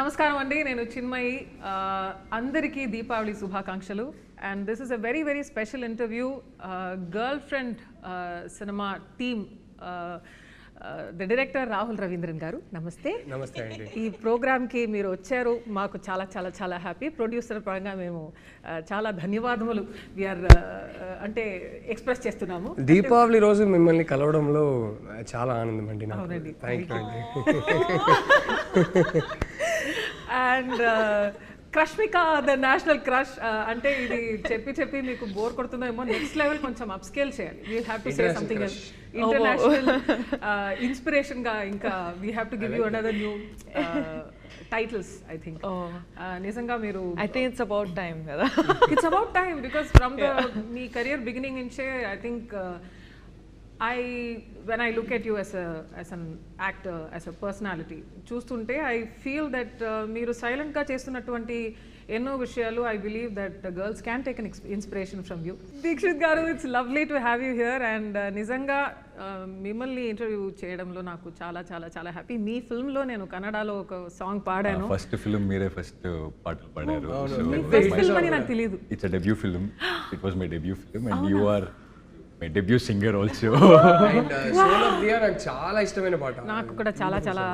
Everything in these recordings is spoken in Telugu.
నమస్కారం అండి, నేను చిన్మయి. అందరికీ దీపావళి శుభాకాంక్షలు. And this is a very very special interview. Girl friend cinema team the director Rahul Ravindran గారు, నమస్తే. నమస్తే అండి. ఈ ప్రోగ్రామ్కి మీరు వచ్చారు, మాకు చాలా చాలా చాలా హ్యాపీ. ప్రొడ్యూసర్ పరంగా మేము చాలా ధన్యవాదములు అంటే ఎక్స్ప్రెస్ చేస్తున్నాము. దీపావళి రోజు మిమ్మల్ని కలవడంలో చాలా ఆనందం అండి. అవునండి, థ్యాంక్ యూ అండి. And Rashmika the national crush అంటే ఇది చెప్పి చెప్పి మీకు బోర్ కొడుతుందేమో. నెక్స్ట్ లెవెల్ కొంచెం అప్ స్కేల్ చేయాలి. We have to say something else. International inspiration గా ఇంకా we have to give you another new titles. I think నిజంగా మీరు I think it's about time కదా. It's about time because from the మీ కెరియర్ బిగినింగ్ నుంచే I think when I look at you as an actor, as a personality, చూస్తుంటే I feel that మీరు సైలెంట్ గా చేస్తున్నటువంటి ఎన్నో విషయాలు I believe that girls can take an inspiration from you. Dixit గారు, it's lovely to have you here and నిజంగా మిమ్మల్ని ఇంటర్వ్యూ చేయడంలో నాకు చాలా చాలా చాలా హ్యాపీ. మీ ఫిల్మ్ లో నేను కన్నడలో ఒక సాంగ్ పాడాను. ఫస్ట్ ఫిల్మ్ మీరే ఫస్ట్ పాటలు పాడారు. ఫస్ట్ ఫిల్మ్ అని నాకు తెలియదు. It's a debut film. It was my debut film and you are my debut singer also. And Soul of Diya నాకు చాలా ఇష్టమైన పాట. నాకు కూడా చాలా చాలా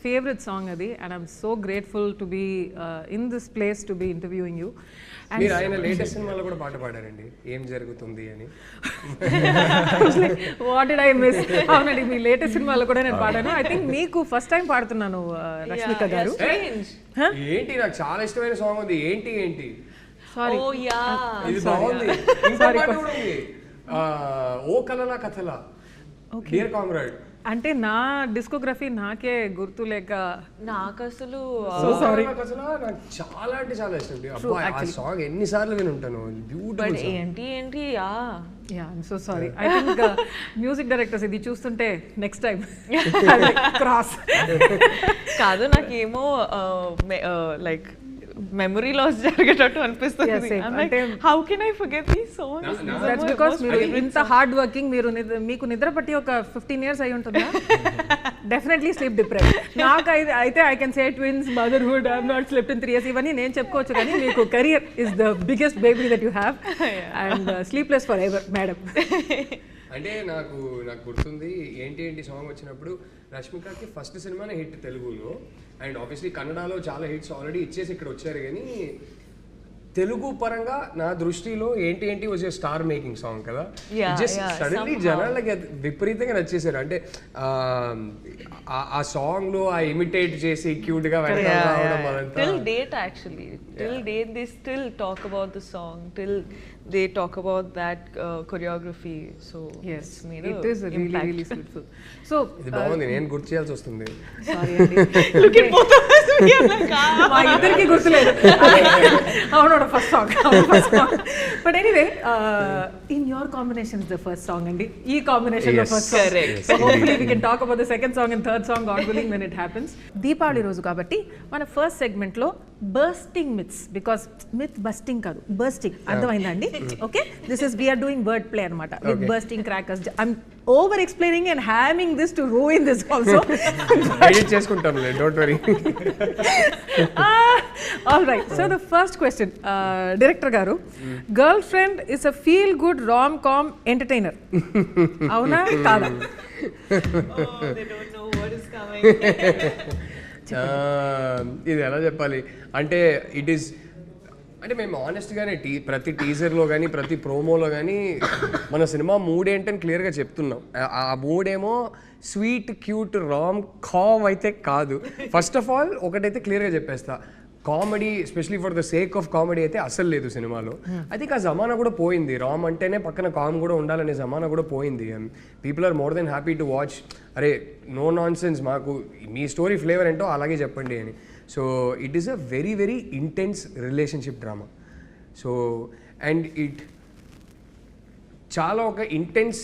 ఫేవరెట్ సాంగ్ అది. And I'm so grateful to be in this place to be interviewing you. మీరు ఆయన లేటెస్ట్ సినిమాలో కూడా పాట పాడారండి, ఏం జరుగుతుంది అని. What did I miss? అవునండి, మీ లేటెస్ట్ సినిమాలో కూడా నేను పాడాను. ఐ థింక్ మీకు ఫస్ట్ టైం పాడుతున్నాను రష్మిక గారు. ఏంటి, నాకు చాలా ఇష్టమైన సాంగ్ ఉంది. ఏంటి సారీ, ఇది బాగుంది. ఇంకో పాట కూడా ఉంది, ఓ కలలా కథలా, డియర్ కామ్రేడ్. అంటే నా డిస్కోగ్రఫీ నాకే గుర్తు లేక నాకు అసలు నాకు చాలా అంటే చాలా ఇష్టం. ఆ సాంగ్ ఎన్నిసార్లు వినుంటాను. బ్యూటిఫుల్. ఏంటి yeah I'm so sorry. I think music directors ఇది చూస్తుంటే నెక్స్ట్ టైం క్రాస్ కాదు, నాకేమో లైక్ మెమరీ లాస్ జరిగేటట్టు అనిపిస్తుంది. How can I forget these songs? That's because మీరు ఇంత హార్డ్ వర్కింగ్. మీరు మీకు నిద్ర పట్టి ఒక 15 years అయి ఉంటుందా? Definitely sleep depressed. నాకు అయితే I can say twins, motherhood, I have not slept in 3 years ఇవన్నీ నేను చెప్పుకోవచ్చు. కానీ మీకు career is the biggest baby that you have and sleepless for ever madam. అంటే నాకు గుర్తుంది ఏంటి సాంగ్ వచ్చినప్పుడు రష్మికకి ఫస్ట్ సినిమానే హిట్ తెలుగులో. అండ్ ఆబ్వియస్లీ కన్నడలో చాలా హిట్స్ ఆల్రెడీ ఇచ్చేసి ఇక్కడ వచ్చారు. కానీ తెలుగు పరంగా నా దృష్టిలో ఏంటి was a star making song కదా. జస్ట్ సడన్లీ జనాలకి విపరీతంగా నచ్చేసారు. అంటే ఆ సాంగ్ లో ఆ ఇమిటేట్ చేసి క్యూట్ గా till date actually till date they still talk about the song, till they talk about that choreography. So yes, it is really really beautiful. So ఇది బాగుంది, నేను గుర్తు చేయాల్సి వస్తుంది. సారీ అండి, look at both of us. మా ఇద్దరికి గుర్తులేదు. అవును, first song. But anyway, in your combination is the first song అండి. ఈ కాంబినేషన్ లో first song. Correct. So hopefully we can talk about the second song and third song, God willing, when it happens. Deepavali రోజు కాబట్టి మన ఫస్ట్ సెగ్మెంట్ లో bursting myths, because myth busting కాదు, బర్స్టింగ్. అర్థమైందండి? Okay, this is we're doing word play అనమాట with bursting crackers. I'm over explaining and having this to ruin this also. Edit చేసుకుంటాం, don't worry. All right, so the first question, director గారు, girlfriend is a feel good rom com entertainer, అవునా కాదా? They don't know what is coming. ఇది ఎలా చెప్పాలి అంటే ఇట్ ఈస్, అంటే మేము ఆనెస్ట్గానే ప్రతి టీజర్లో కానీ ప్రతి ప్రోమోలో కానీ మన సినిమా మూడ్ ఏంటని క్లియర్గా చెప్తున్నాం. ఆ మూడేమో స్వీట్ క్యూట్ రామ్ కామ్ అయితే కాదు. ఫస్ట్ ఆఫ్ ఆల్ ఒకటైతే క్లియర్గా చెప్పేస్తా, comedy especially for the sake of comedy అయితే అసలు లేదు సినిమాలో. ఐ థింక్ ఆ జమానా కూడా పోయింది. రామ్ అంటేనే పక్కన కామ్ కూడా ఉండాలనే జమానా కూడా పోయింది. And people are more than happy to watch. అరే నో నాన్ సెన్స్, మాకు మీ స్టోరీ ఫ్లేవర్ ఏంటో అలాగే చెప్పండి అని. So it is a very very intense relationship drama. So and it చాలా ఒక ఇంటెన్స్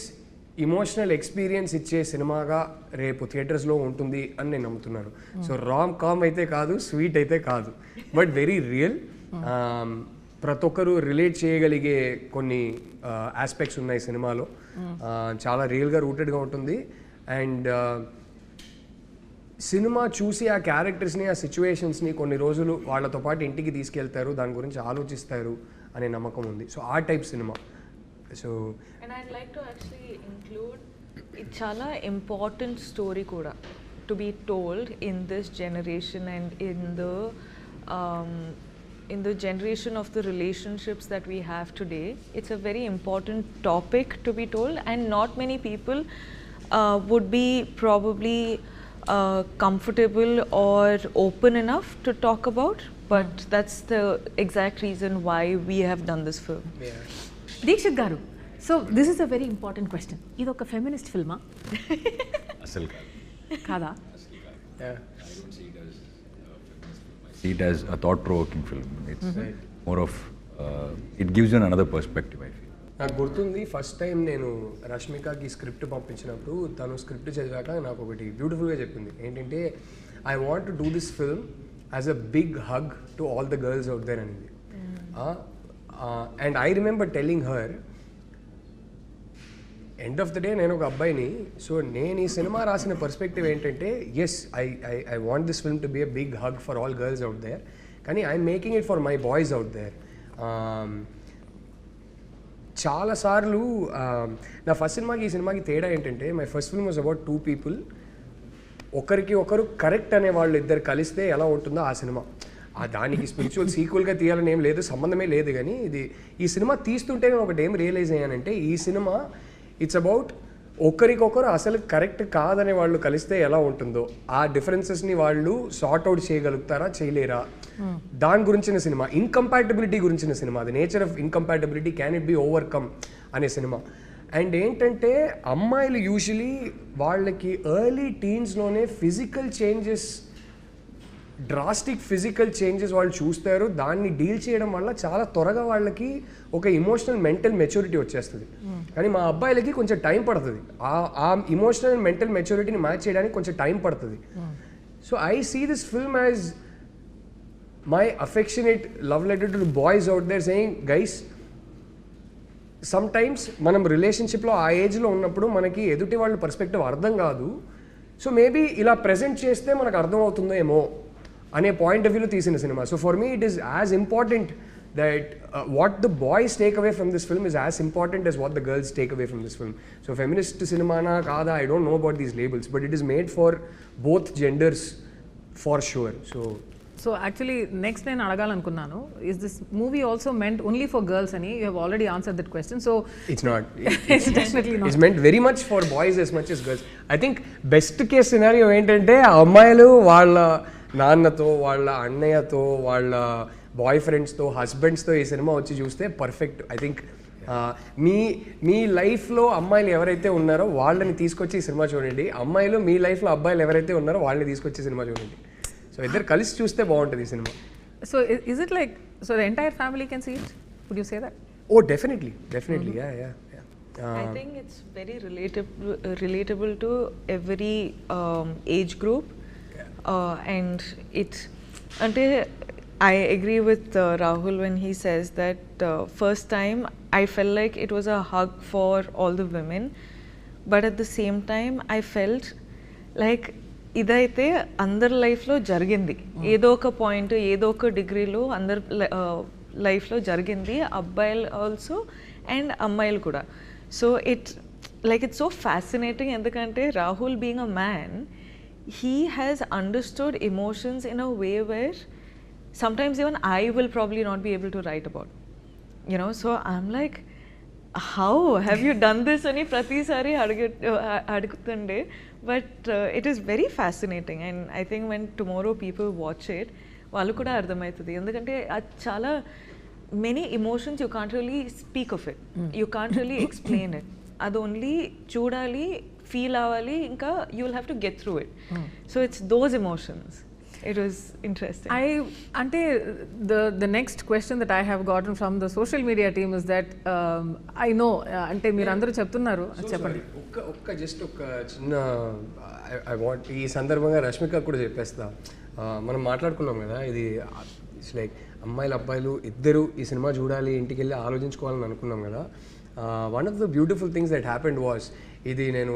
ఇమోషనల్ ఎక్స్పీరియన్స్ ఇచ్చే సినిమాగా రేపు థియేటర్స్లో ఉంటుంది అని నేను నమ్ముతున్నాను. సో రామ్ కామ్ అయితే కాదు, స్వీట్ అయితే కాదు, బట్ వెరీ రియల్. ప్రతి ఒక్కరు రిలేట్ చేయగలిగే కొన్ని ఆస్పెక్ట్స్ ఉన్నాయి సినిమాలో. చాలా రియల్గా రూటెడ్గా ఉంటుంది. అండ్ సినిమా చూసి ఆ క్యారెక్టర్స్ని ఆ సిచ్యువేషన్స్ని కొన్ని రోజులు వాళ్ళతో పాటు ఇంటికి తీసుకెళ్తారు, దాని గురించి ఆలోచిస్తారు అనే నమ్మకం ఉంది. సో ఆ టైప్ సినిమా. So and I'd like to actually include ఇది చాలా ఇంపార్టెంట్ స్టోరీ కూడా to be told in this generation and in the generation of the relationships that we have today. It's a very important topic to be told, and not many people would be probably comfortable or open enough to talk about, but that's the exact reason why we have done this film. Deekshith గారు, so this is a very important question. ఇది ఒక ఫెమినిస్ట్ ఫిల్మా? అసలు కాదా? see it as a thought-provoking film. It's more of it gives you another perspective, I feel. నాకు గుర్తుంది ఫస్ట్ టైం నేను రష్మికకి స్క్రిప్ట్ పంపించినప్పుడు తను స్క్రిప్ట్ చదివాక నాకు ఒకటి బ్యూటిఫుల్గా చెప్పింది. ఏంటంటే, I want to do this film as a big hug to all the girls out there అనేది. And I remember telling her, end of the day నేను ఒక అబ్బాయిని, సో నేను ఈ సినిమా రాసిన పర్స్పెక్టివ్ ఏంటంటే, yes I want this film to be a big hug for all girls out there, కానీ I'm making it for my boys out there. చాలాసార్లు నా ఫస్ట్ సినిమాకి ఈ సినిమాకి తేడా ఏంటంటే, my first film was about 2 people. ఒకరికి ఒకరు కరెక్ట్ అనే వాళ్ళు ఇద్దరు కలిస్తే ఎలా ఉంటుందో ఆ సినిమా. దానికి స్పిరిచువల్ సీక్వెల్గా తీయాలని ఏం లేదు, సంబంధమే లేదు. కానీ ఈ సినిమా తీస్తుంటే నేను ఒకటి ఏం రియలైజ్ అయ్యానంటే, ఈ సినిమా ఇట్స్ అబౌట్ ఒకరికొకరు అసలు కరెక్ట్ కాదనే వాళ్ళు కలిస్తే ఎలా ఉంటుందో, ఆ డిఫరెన్సెస్ని వాళ్ళు సార్ట్ అవుట్ చేయగలుగుతారా చేయలేరా, దాని గురించిన సినిమా. ఇన్కంపాటబిలిటీ గురించిన సినిమా. The nature of incompatibility, can it be overcome అనే సినిమా. అండ్ ఏంటంటే, అమ్మాయిలు యూజువలీ వాళ్ళకి ఎర్లీ టీన్స్లోనే physical changes, drastic physical changes వాళ్ళు చూస్తారు. దాన్ని డీల్ చేయడం వల్ల చాలా త్వరగా వాళ్ళకి ఒక ఇమోషనల్ మెంటల్ మెచ్యూరిటీ వచ్చేస్తుంది. కానీ మా అబ్బాయిలకి కొంచెం టైం పడుతుంది. ఆ ఇమోషనల్ అండ్ మెంటల్ మెచ్యూరిటీని మ్యాచ్ చేయడానికి కొంచెం టైం పడుతుంది. So I see this film as my affectionate love letter to boys out there saying, guys, sometimes మనం రిలేషన్షిప్లో ఆ ఏజ్లో ఉన్నప్పుడు మనకి ఎదుటి వాళ్ళ పర్స్పెక్టివ్ అర్థం కాదు. సో మేబీ ఇలా ప్రజెంట్ చేస్తే మనకు అర్థం అవుతుందో ఏమో అనే పాయింట్ ఆఫ్ వ్యూలో తీసిన cinema. So for me it is as important that what the boys take away from this film is as important as what the girls take away from this film. So feminist cinema na kada, I don't know about these labels, but it is made for both genders for sure. So actually next నేను అడగాలనుకున్నాను, is this movie also meant only for girls ani? You have already answered that question. So it's not. It's definitely not. It's meant very much for boys as much as girls. I think best case scenario ఏంటంటే, అమ్మాయిలు వాళ్ళ నాన్నతో, వాళ్ళ అన్నయ్యతో, వాళ్ళ బాయ్ ఫ్రెండ్స్తో, హస్బెండ్స్తో ఈ సినిమా వచ్చి చూస్తే పర్ఫెక్ట్. ఐ థింక్ మీ లైఫ్లో అమ్మాయిలు ఎవరైతే ఉన్నారో వాళ్ళని తీసుకొచ్చి ఈ సినిమా చూడండి. అమ్మాయిలు మీ లైఫ్లో అబ్బాయిలు ఎవరైతే ఉన్నారో వాళ్ళని తీసుకొచ్చి సినిమా చూడండి. సో ఇద్దరు కలిసి చూస్తే బాగుంటుంది ఈ cinema. So is it like, so the entire family can see it? Would you say that? Oh, definitely. Yeah. I think it's very relatable to every age group. And it's, I agree with Rahul when he says that first time I felt like it was a hug for all the women, but at the same time I felt like ఇదైతే అందరి లైఫ్లో జరిగింది, ఏదో ఒక పాయింట్, ఏదో ఒక డిగ్రీలో అందరి లైఫ్లో జరిగింది, అబ్బాయిలు ఆల్సో అండ్ అమ్మాయిలు కూడా. సో ఇట్స్ సో ఫ్యాసినేటింగ్, ఎందుకంటే Rahul being a man, he has understood emotions in a way where sometimes even I will probably not be able to write about, so I'm like, how have you done this ani prati sari adugutunde, but it is very fascinating, and I think when tomorrow people watch it vallu kuda ardhamaitadi, endukante chaala many emotions you can't really speak of it, you can't really explain it, adu only chudali, feel avali, inka you will have to get through it. So it's those emotions. It was interesting. The next question that I have gotten from the social media team is that I know ante meer andaru cheptunnaru, cheppandi just ఒక చిన్న I want ఈ సందర్భంగా రష్మిక కూడా చెప్పేస్తా. మనం మాట్లాడుకున్నాం కదా, ఇది ఇట్స్ లైక్ అమ్మాయిలు అబ్బాయిలు ఇద్దరు ఈ సినిమా చూడాలి, ఇంటికి వెళ్ళి ఆలోచించుకోవాలని అనుకున్నాం కదా. One of the beautiful things that happened was, ఇది నేను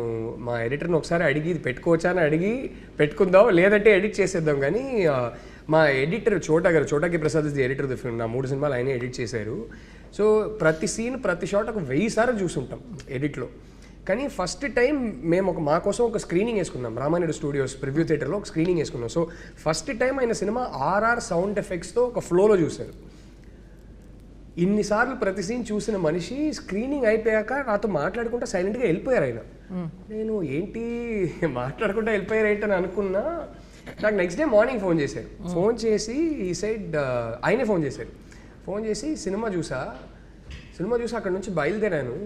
మా ఎడిటర్ని ఒకసారి అడిగి ఇది పెట్టుకోవచ్చా అని అడిగి పెట్టుకుందాం, లేదంటే ఎడిట్ చేసేద్దాం. కానీ మా ఎడిటర్ చోటాకి Prasad is the editor the film. నా 3 సినిమాలు ఆయనే ఎడిట్ చేశారు. సో ప్రతి సీన్ ప్రతి షాట్ ఒక 1000 సార్లు చూసుంటాం ఎడిట్లో. కానీ ఫస్ట్ టైం మేము మా కోసం ఒక స్క్రీనింగ్ వేసుకున్నాం రామానాయుడు స్టూడియోస్ ప్రివ్యూ థియేటర్లో ఒక స్క్రీనింగ్ వేసుకున్నాం. సో ఫస్ట్ టైం ఆయన సినిమా RR సౌండ్ ఎఫెక్ట్స్తో ఒక ఫ్లోలో చూశారు. ఇన్నిసార్లు ప్రతి సీన్ చూసిన మనిషి స్క్రీనింగ్ అయిపోయాక నాతో మాట్లాడుకుంటా సైలెంట్గా వెళ్ళిపోయారు ఆయన. నేను ఏంటి మాట్లాడుకుంటా వెళ్ళిపోయారు ఏంటని అనుకున్నా. నాకు నెక్స్ట్ డే మార్నింగ్ ఫోన్ చేశారు. ఫోన్ చేసి ఈ సైడ్ ఆయనే ఫోన్ చేసి సినిమా చూసి అక్కడ నుంచి బయలుదేరాను.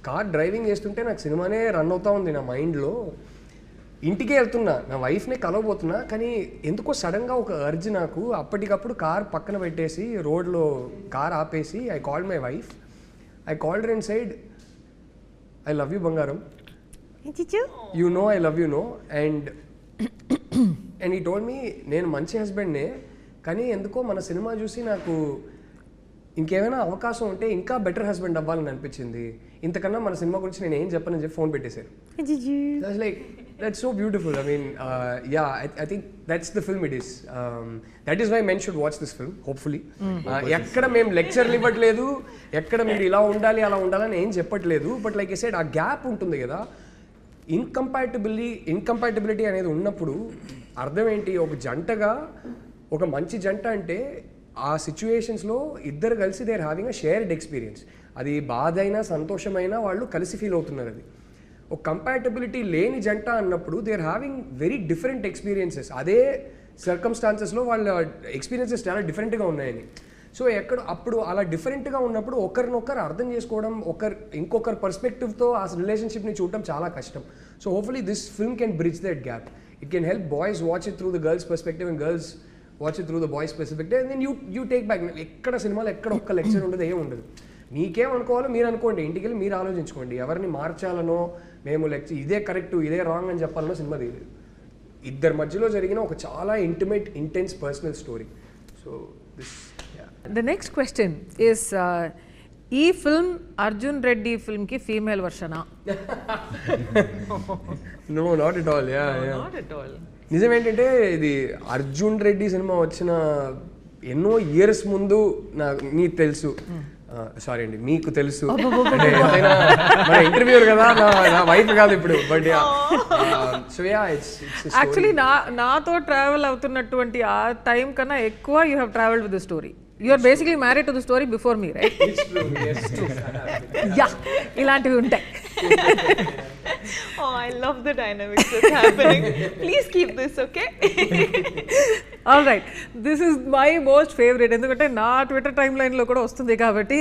కార్ డ్రైవింగ్ చేస్తుంటే నాకు సినిమానే రన్ అవుతా ఉంది నా మైండ్లో. ఇంటికే వెళ్తున్నా, నా వైఫ్ని కలవబోతున్నా, కానీ ఎందుకో సడన్గా ఒక అర్జ్ నాకు. అప్పటికప్పుడు కార్ పక్కన పెట్టేసి రోడ్లో కార్ ఆపేసి I called my wife. I called her inside, I love you బంగారం, you know I love you know. And ఈ టోల్డ్ మీ నేను మంచి హస్బెండ్నే, కానీ ఎందుకో మన సినిమా చూసి నాకు ఇంకేమైనా అవకాశం ఉంటే ఇంకా బెటర్ హస్బెండ్ అవ్వాలని అనిపించింది. ఇంతకన్నా మన సినిమా గురించి నేను ఏం చెప్పనని చెప్పి ఫోన్ పెట్టేశారు. Like that's so beautiful. I mean I think that's the film it is. That is why men should watch this film hopefully. ఎక్కడ మేము లెక్చర్లు ఇవ్వట్లేదు, ఎక్కడ మీరు ఇలా ఉండాలి అలా ఉండాలని ఏం చెప్పట్లేదు. బట్ లైక్ ఐ సెడ్ ఆ గ్యాప్ ఉంటుంది కదా, ఇన్కంపాటబిలిటీ అనేది ఉన్నప్పుడు అర్థం ఏంటి, ఒక జంటగా ఒక మంచి జంట అంటే ఆ సిచ్యువేషన్స్లో ఇద్దరు కలిసి they are having a shared experience. అది బాధ అయినా సంతోషమైనా వాళ్ళు కలిసి ఫీల్ అవుతున్నారు. అది ఒక కంపాటబిలిటీ లేని జంట అన్నప్పుడు they are having very different experiences. అదే సర్కమ్స్టాన్సెస్లో వాళ్ళ ఎక్స్పీరియన్సెస్ చాలా డిఫరెంట్గా ఉన్నాయని. సో అప్పుడు అలా డిఫరెంట్గా ఉన్నప్పుడు ఒకరినొకరు అర్థం చేసుకోవడం, ఇంకొకరి పర్స్పెక్టివ్తో ఆ రిలేషన్షిప్ని చూడటం చాలా కష్టం. So hopefully this film can bridge that gap. It can help boys watch it through the girls perspective and girls watch it through the boys perspective. And then you take back. ఎక్కడ సినిమాలో ఎక్కడ ఒక్క లెక్చర్ ఉండదు, ఏం ఉండదు. మీకేమనుకోవాలో మీరు అనుకోండి, ఇంటికి వెళ్ళి మీరు ఆలోచించుకోండి. ఎవరిని మార్చాలనో మేము లెక్చర్ ఇదే కరెక్ట్ ఇదే రాంగ్ అని చెప్పాలనో సినిమా తీయలేదు. ఇద్దరి మధ్యలో జరిగిన ఒక చాలా intimate intense personal story. So this The next question is, ఈ ఫిల్మ్ అర్జున్ రెడ్డి ఫిల్మ్కి ఫీమేల్ వర్షనా? No, not at all. Not at all. నిజం ఏంటంటే ఇది అర్జున్ రెడ్డి సినిమా వచ్చిన ఎన్నో ఇయర్స్ ముందు నీకు తెలుసు, సారీ అండి మీకు తెలుసు, అంటే ఎంతైనా మన ఇంటర్వ్యూర్ కదా, నా వైఫ్ కాదు ఇప్పుడు. బట్ సో ఇట్స్ యాక్చువల్లీ నాతో ట్రావెల్ అవుతున్నటువంటి ఆ టైం కన్నా ఎక్కువ you have travelled with the story. You are basically married to the story before me, right? It's true, yes, true. Yeah, ఇలాంటివి ఉంటాయి. Oh, I love the dynamics that's happening. Please keep this, okay? All right, this is my most favorite. ఎందుకంటే నా ట్విట్టర్ టైమ్ లైన్లో కూడా వస్తుంది కాబట్టి.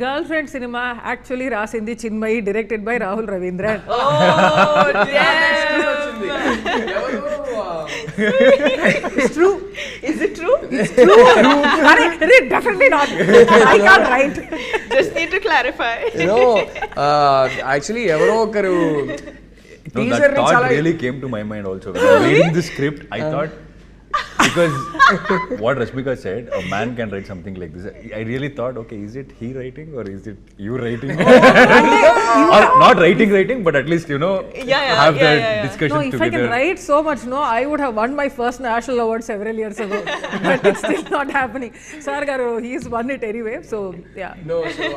గర్ల్ ఫ్రెండ్ సినిమా యాక్చువల్లీ రాసింది Chinmayi, directed by Rahul Ravindran. Oh, yes. It's true. Is it true? It's true. Definitely not. I can't write. Just need to clarify. Actually ఎవరో ఒకరు No, that thought really came to my mind also. When I was reading the script, I thought, because what Rashmika said, a man can write something like this. I really thought, okay, is it he writing or is it you writing? Or not writing, but at least, have that discussion No, if together. I can write so much, I would have won my first national award several years ago. But it's still not happening. Sir garu, he's won it anyway. So, yeah. No, so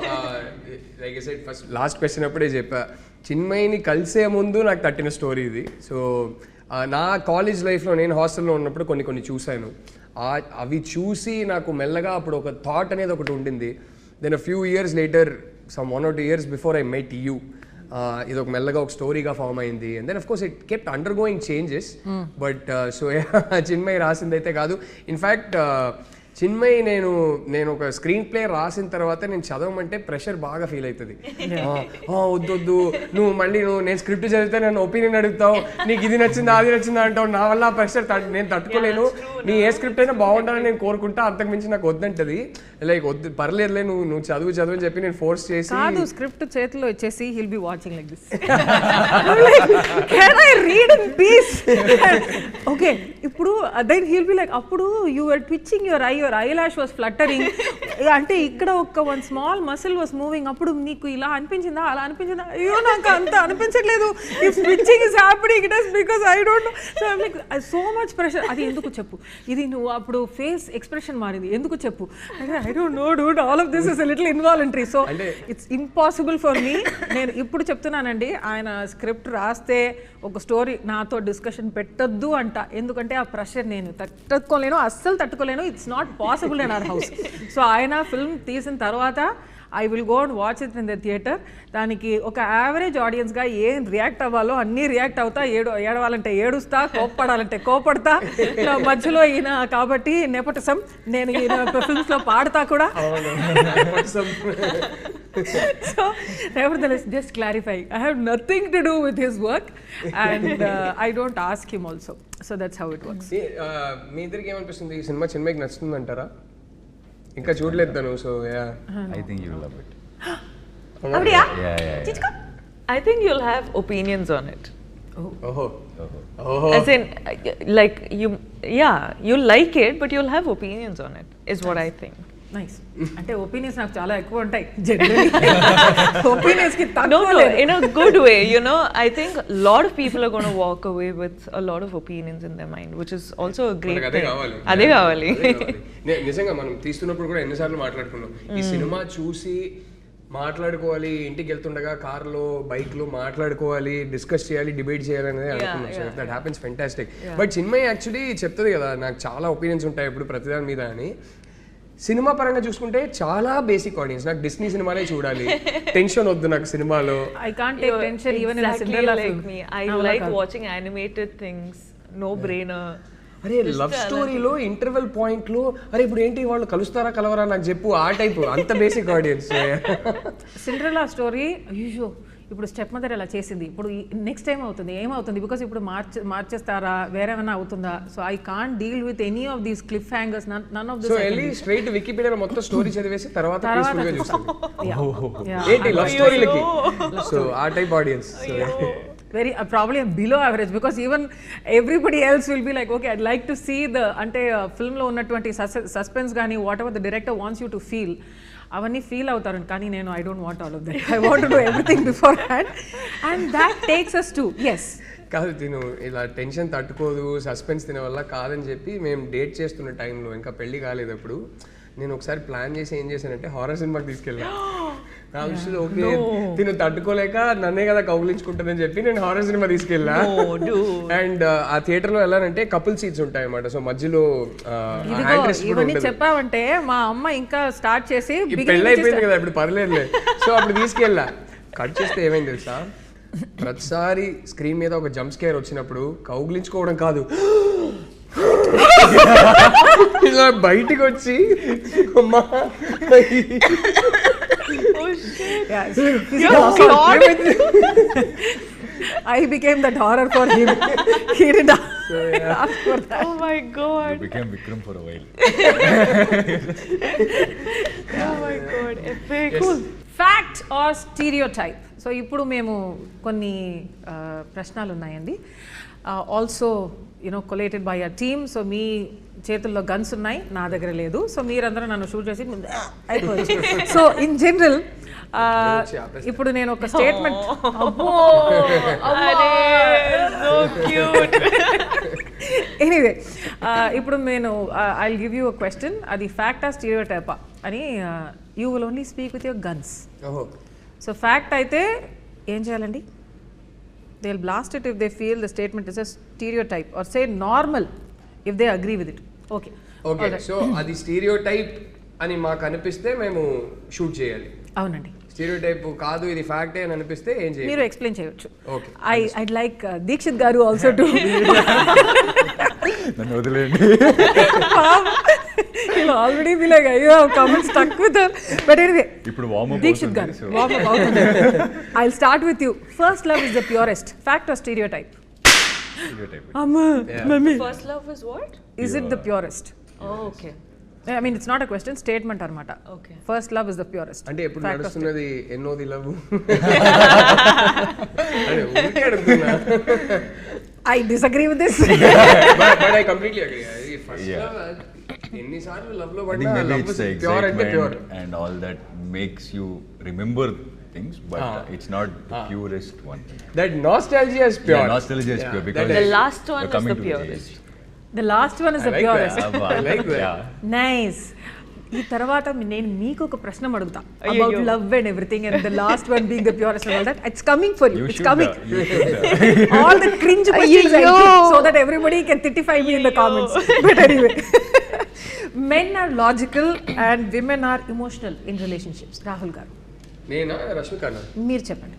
like I said, first last question అప్పుడే చెప్పా, చిన్మయిని కలిసే ముందు నాకు తట్టిన స్టోరీ ఇది. సో నా కాలేజ్ లైఫ్లో నేను హాస్టల్లో ఉన్నప్పుడు కొన్ని చూశాను. అవి చూసి నాకు మెల్లగా అప్పుడు ఒక థాట్ అనేది ఒకటి ఉండింది. Then a few years later, some 1 or 2 years before I met you, ఇది ఒక మెల్లగా ఒక స్టోరీగా ఫామ్ అయింది. And then of course it kept undergoing changes. But so Chinmayi రాసింది అయితే కాదు. ఇన్ఫ్యాక్ట్ చిన్మయి నేను ఒక స్క్రీన్ ప్లే రాసిన తర్వాత నేను చదవమంటే ప్రెషర్ బాగా ఫీల్ అవుతుంది. వద్దు నేను స్క్రిప్ట్ చదివితే నన్ను ఒపీనియన్ అడుగుతావు, నీకు ఇది నచ్చిందా అది నచ్చిందా అంటావు. నా వల్ల ఆ ప్రెషర్ నేను తట్టుకోలేను. నీ ఏ స్క్రిప్ట్ అయినా బాగుండాలని నేను కోరుకుంటా, అంతకుమించి నాకు వద్దంటది. లైక్ వద్దు పర్లేదులే నువ్వు చదువు అని చెప్పి నేను ఫోర్స్ చేసి, కాదు స్క్రిప్ట్ చేతిలో ఇచ్చేసి he'll be watching like this. Can I read in peace? Okay, ఇప్పుడు then he'll be like, అప్పుడు you were twitching your eye your I lash was ఫ్లట్టరింగ్ అంటే ఇక్కడ ఒక one small muscle was moving, అప్పుడు నీకు ఇలా అనిపించిందా అలా అనిపించిందా? అయ్యో నాకు అంత అనిపించట్లేదు, if switching is happening it is because I don't know. So I'm like so much pressure. అది ఎందుకు చెప్పు, ఇది నువ్వు అప్పుడు ఫేస్ ఎక్స్ప్రెషన్ మారింది ఎందుకు చెప్పు, I don't know Dude, all of this is little involuntary. So it's impossible for me. నేను ఇప్పుడు చెప్తున్నానండి, ఆయన స్క్రిప్ట్ రాస్తే ఒక స్టోరీ నాతో డిస్కషన్ పెట్టొద్దు అంట, ఎందుకంటే ఆ ప్రెషర్ నేను తట్టుకోలేను, అస్సలు తట్టుకోలేను. It's not possible in our house. So ఆయన ఫిల్మ్ తీసిన తర్వాత I will go and watch it in the theatre. దానికి ఒక యావరేజ్ ఆడియన్స్గా ఏం రియాక్ట్ అవ్వాలో అన్నీ రియాక్ట్ అవుతా, ఏడవాలంటే ఏడుస్తా, కోప్పడాలంటే కోపడతా. మధ్యలో ఈయన కాబట్టి నెపోటిజం, నేను ఈయన ఫిల్మ్స్లో పాడతా కూడా. So nevertheless, just clarify, I have nothing to do with his work and I don't ask him also. So that's how it works. మీ ఇద్దరికి ఏమనిపిస్తుంది ఈ సినిమా? చిన్మయికి నచ్చుతుంది అంటారా? ఇంకా చూడలేదు తను. So yeah, I think you will love it. Avriya? Yeah. I think you'll have opinions on it. ఓహో As in, like you'll like it, but you'll have opinions on it, is what I think. Nice. అంటే ఒపీనియన్స్ నాకు చాలా ఎక్కువ ఉంటాయి జనరల్లీ. ఒపీనియన్స్ కి No, తక్కువ in a good way, you know. I think a lot of people are going to walk away with a lot of opinions in their mind, which is also a great thing. అదే కావాలి. నిజంగా మనం తీస్తున్నప్పుడు కూడా ఎన్నిసార్లు మాట్లాడుకున్నాం, ఈ సినిమా చూసి మాట్లాడుకోవాలి, ఇంటికి వెళ్తుండగా కార్లో బైక్లో మాట్లాడుకోవాలి, డిస్కస్ చేయాలి, డిబేట్ చేయాలి అనేది అనుకున్నాం. So that happens fantastic. But Chinmayi actually చెప్తుంది కదా, నాకు చాలా ఒపీనియన్స్ ఉంటాయి ఇప్పుడు ప్రతిదాని మీద అని. సినిమా పరంగా చూసుకుంటే చాలా బేసిక్ ఆడియన్స్. నాకు డిస్నీ సినిమాలే చూడాలి, టెన్షన్ వద్దు నాకు సినిమాలో. I can't take tension even in a Exactly Cinderella like film. me. I like watching animated things, no brainer. అరే లవ్ స్టోరీలో ఇంటర్వెల్ పాయింట్లో అరే ఇప్పుడు ఏంటి వాళ్ళు కలుస్తారా కలవరా నాకు చెప్పు, ఆ టైప్, అంత బేసిక్ ఆడియన్స్. సిండ్రెల్లా స్టోరీ అయ్యో ఇప్పుడు స్టెప్ మదర్ ఎలా చేసింది, ఇప్పుడు నెక్స్ట్ టైం అవుతుంది ఏమవుతుంది, బికాస్ ఇప్పుడు మార్చేస్తారా వేరేమైనా అవుతుందా. So I can't deal with any of these cliffhangers, none of this. So వెళ్ళి స్ట్రైట్ వికీపీడియాలో మొత్తం స్టోరీ చదివేసి తర్వాత పీస్ఫుల్గా చూస్తాను ఏంటి లవ్ స్టోరీలకి. సో ఆ type audience very probably below average, because even everybody else will be like okay I'd like to see the ante film lo unnatuvanti suspense gaani whatever the director wants you to feel avanni feel avutaru kaani nenu I don't want all of that. I want to do everything beforehand and that takes us to yes కాదు తిను ఇలా టెన్షన్ తట్టుకోదు సస్పెన్స్ తినే వల్ల కాదని చెప్పి మేము డేట్ చేస్తున్న టైంలో ఇంకా పెళ్లి కాలేదు అప్పుడు నేను ఒకసారి ప్లాన్ చేసి ఏం చేశానంటే హారర్ సినిమాకి తీసుకెళ్ళాను. నా విషయంలో ఓకే తిను తట్టుకోలేక నన్నే కదా కౌగిలించుకుంటుందని చెప్పి నేను హారర్ సినిమా తీసుకెళ్ళా. అండ్ ఆ థియేటర్ లో వెళ్ళానంటే కపుల్ సీట్స్ ఉంటాయి అన్నమాట. సో మధ్యలో ఇవన్నీ చెప్పావంటే మా అమ్మ ఇంకా స్టార్ట్ చేసి పెళ్ళి అయిపోయింది కదా ఇప్పుడు పర్లేదులే. సో అప్పుడు తీసుకెళ్ళా. కట్ చేస్తే ఏమైంది తెలుసా, ప్రతిసారి స్క్రీన్ మీద ఒక జంప్ స్కేర్ వచ్చినప్పుడు కౌగిలించుకోవడం కాదు, ఇలా బయటికి వచ్చి అమ్మా I became that horror for him. He did ask for that. Oh my god. You became Vikram for a while. Oh my god. Epic. Cool. Fact or stereotype? So ఇప్పుడు మేము కొన్ని ప్రశ్నలు ఉన్నాయండి. Also collated by a team. So మీ చేతుల్లో గన్స్ ఉన్నాయి, నా దగ్గర లేదు. సో మీరందరూ నన్ను షూట్ చేసి అయిపోవచ్చు. సో ఇన్ జనరల్ ఇప్పుడు నేను ఒక స్టేట్మెంట్ ఎనీవే ఇప్పుడు నేను I will give you a question, అది ఫ్యాక్ట్ ఆ స్టీరియోటైపా అని. You will only speak with your guns. So fact అయితే ఏం చేయాలండి? They'll blast it if they feel the statement is a stereotype, or say normal if they agree with it. Okay. Okay. So అది స్టీరియోటైప్ అని మాకు అనిపిస్తే మేము షూట్ చేయాలి. అవునండి. స్టీరియోటైప్ కాదు ఇది ఫ్యాక్టే అని అనిపిస్తే ఏం చేయాలి? మీరు ఎక్స్ప్లెయిన్ చేయొచ్చు. ఓకే. I'd like దీక్షిత్ గారు ఆల్సో టు నన్ను వదిలేండి. He'll already be like, "Ayyo, come and stuck with her." But anyway, ఇప్పుడు వార్మ్ అప్ దీక్షిత్ గారు warm up అవుతుంది. I'll start with you. First love is the purest. Fact or stereotype? Stereotype. Amma, mummy. First love is what? Is it the purest? Oh, okay. I mean, it's not a question, statement anamata. Okay. First love is the purest. అంటే ఎప్పుడు నడుస్తున్నది ఎన్నోది లవ్ అరే ఊరికే అడుగుతున్నా. I disagree with this. But I completely agree. First love ఎన్నిసార్లు లవ్ లో I think maybe it's the excitement and all that makes you remember things, but it's not the purest one. That nostalgia is pure. Yeah, nostalgia is pure because The last one you're is coming the to the purest. age. The last one is the purest. I like that. Yeah. Nice. ఈ తర్వాత నేను మీకు ఒక ప్రశ్న అడుగుతా about love and everything and the last one being the purest and all that. It's coming for you. It's coming. All the cringe questions I keep so that everybody can titify me in the comments. But anyway, men are logical and women are emotional in relationships. Rahul గారు, నేనా రష్మిక అన్న? మీరు చెప్పండి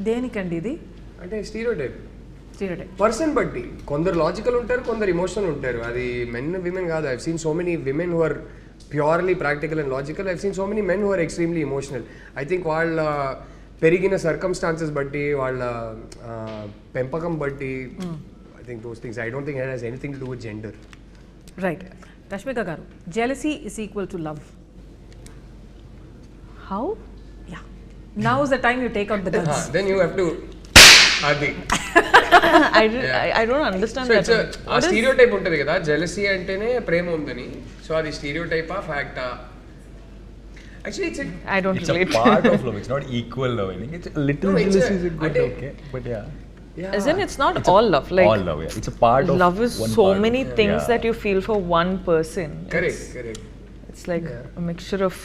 దేనికండి ఇది? అంటే స్టీరియోటైప్, స్టీరియోటైప్. పర్సన్ బట్టి కొందరు లాజికల్ ఉంటారు, కొందరు ఎమోషనల్ ఉంటారు. అది మెన్ విమెన్ కాదు. I've seen so many women who are purely practical and logical. I've seen so many men who are extremely emotional. I think వాళ్ళ పెరిగిన సర్కమ్స్టాన్సెస్ బట్టి, వాళ్ళ పెంపకం బట్టి, I think those things. I don't think it has anything to do with gender. Right. Rashmika garu, jealousy is equal to love. How? Yeah. Now is the time you take out the guns. Then you have to అది I don't understand so that. It's a stereotype ఉంటుంది కదా, జెలసీ అంటేనే ప్రేమ ఉందని. సో అది స్టీరియోటైపా ఫ్యాక్టా? Actually it's I don't It's a relate. part of love. It's not equal love. I think it's a little No, it's jealousy a- is good, ante- okay, but yeah. Isn't it's not all love? Like All love, yeah. It's a part of love is one so part of- many things yeah. that you feel for one person. Correct correct. It's like a mixture of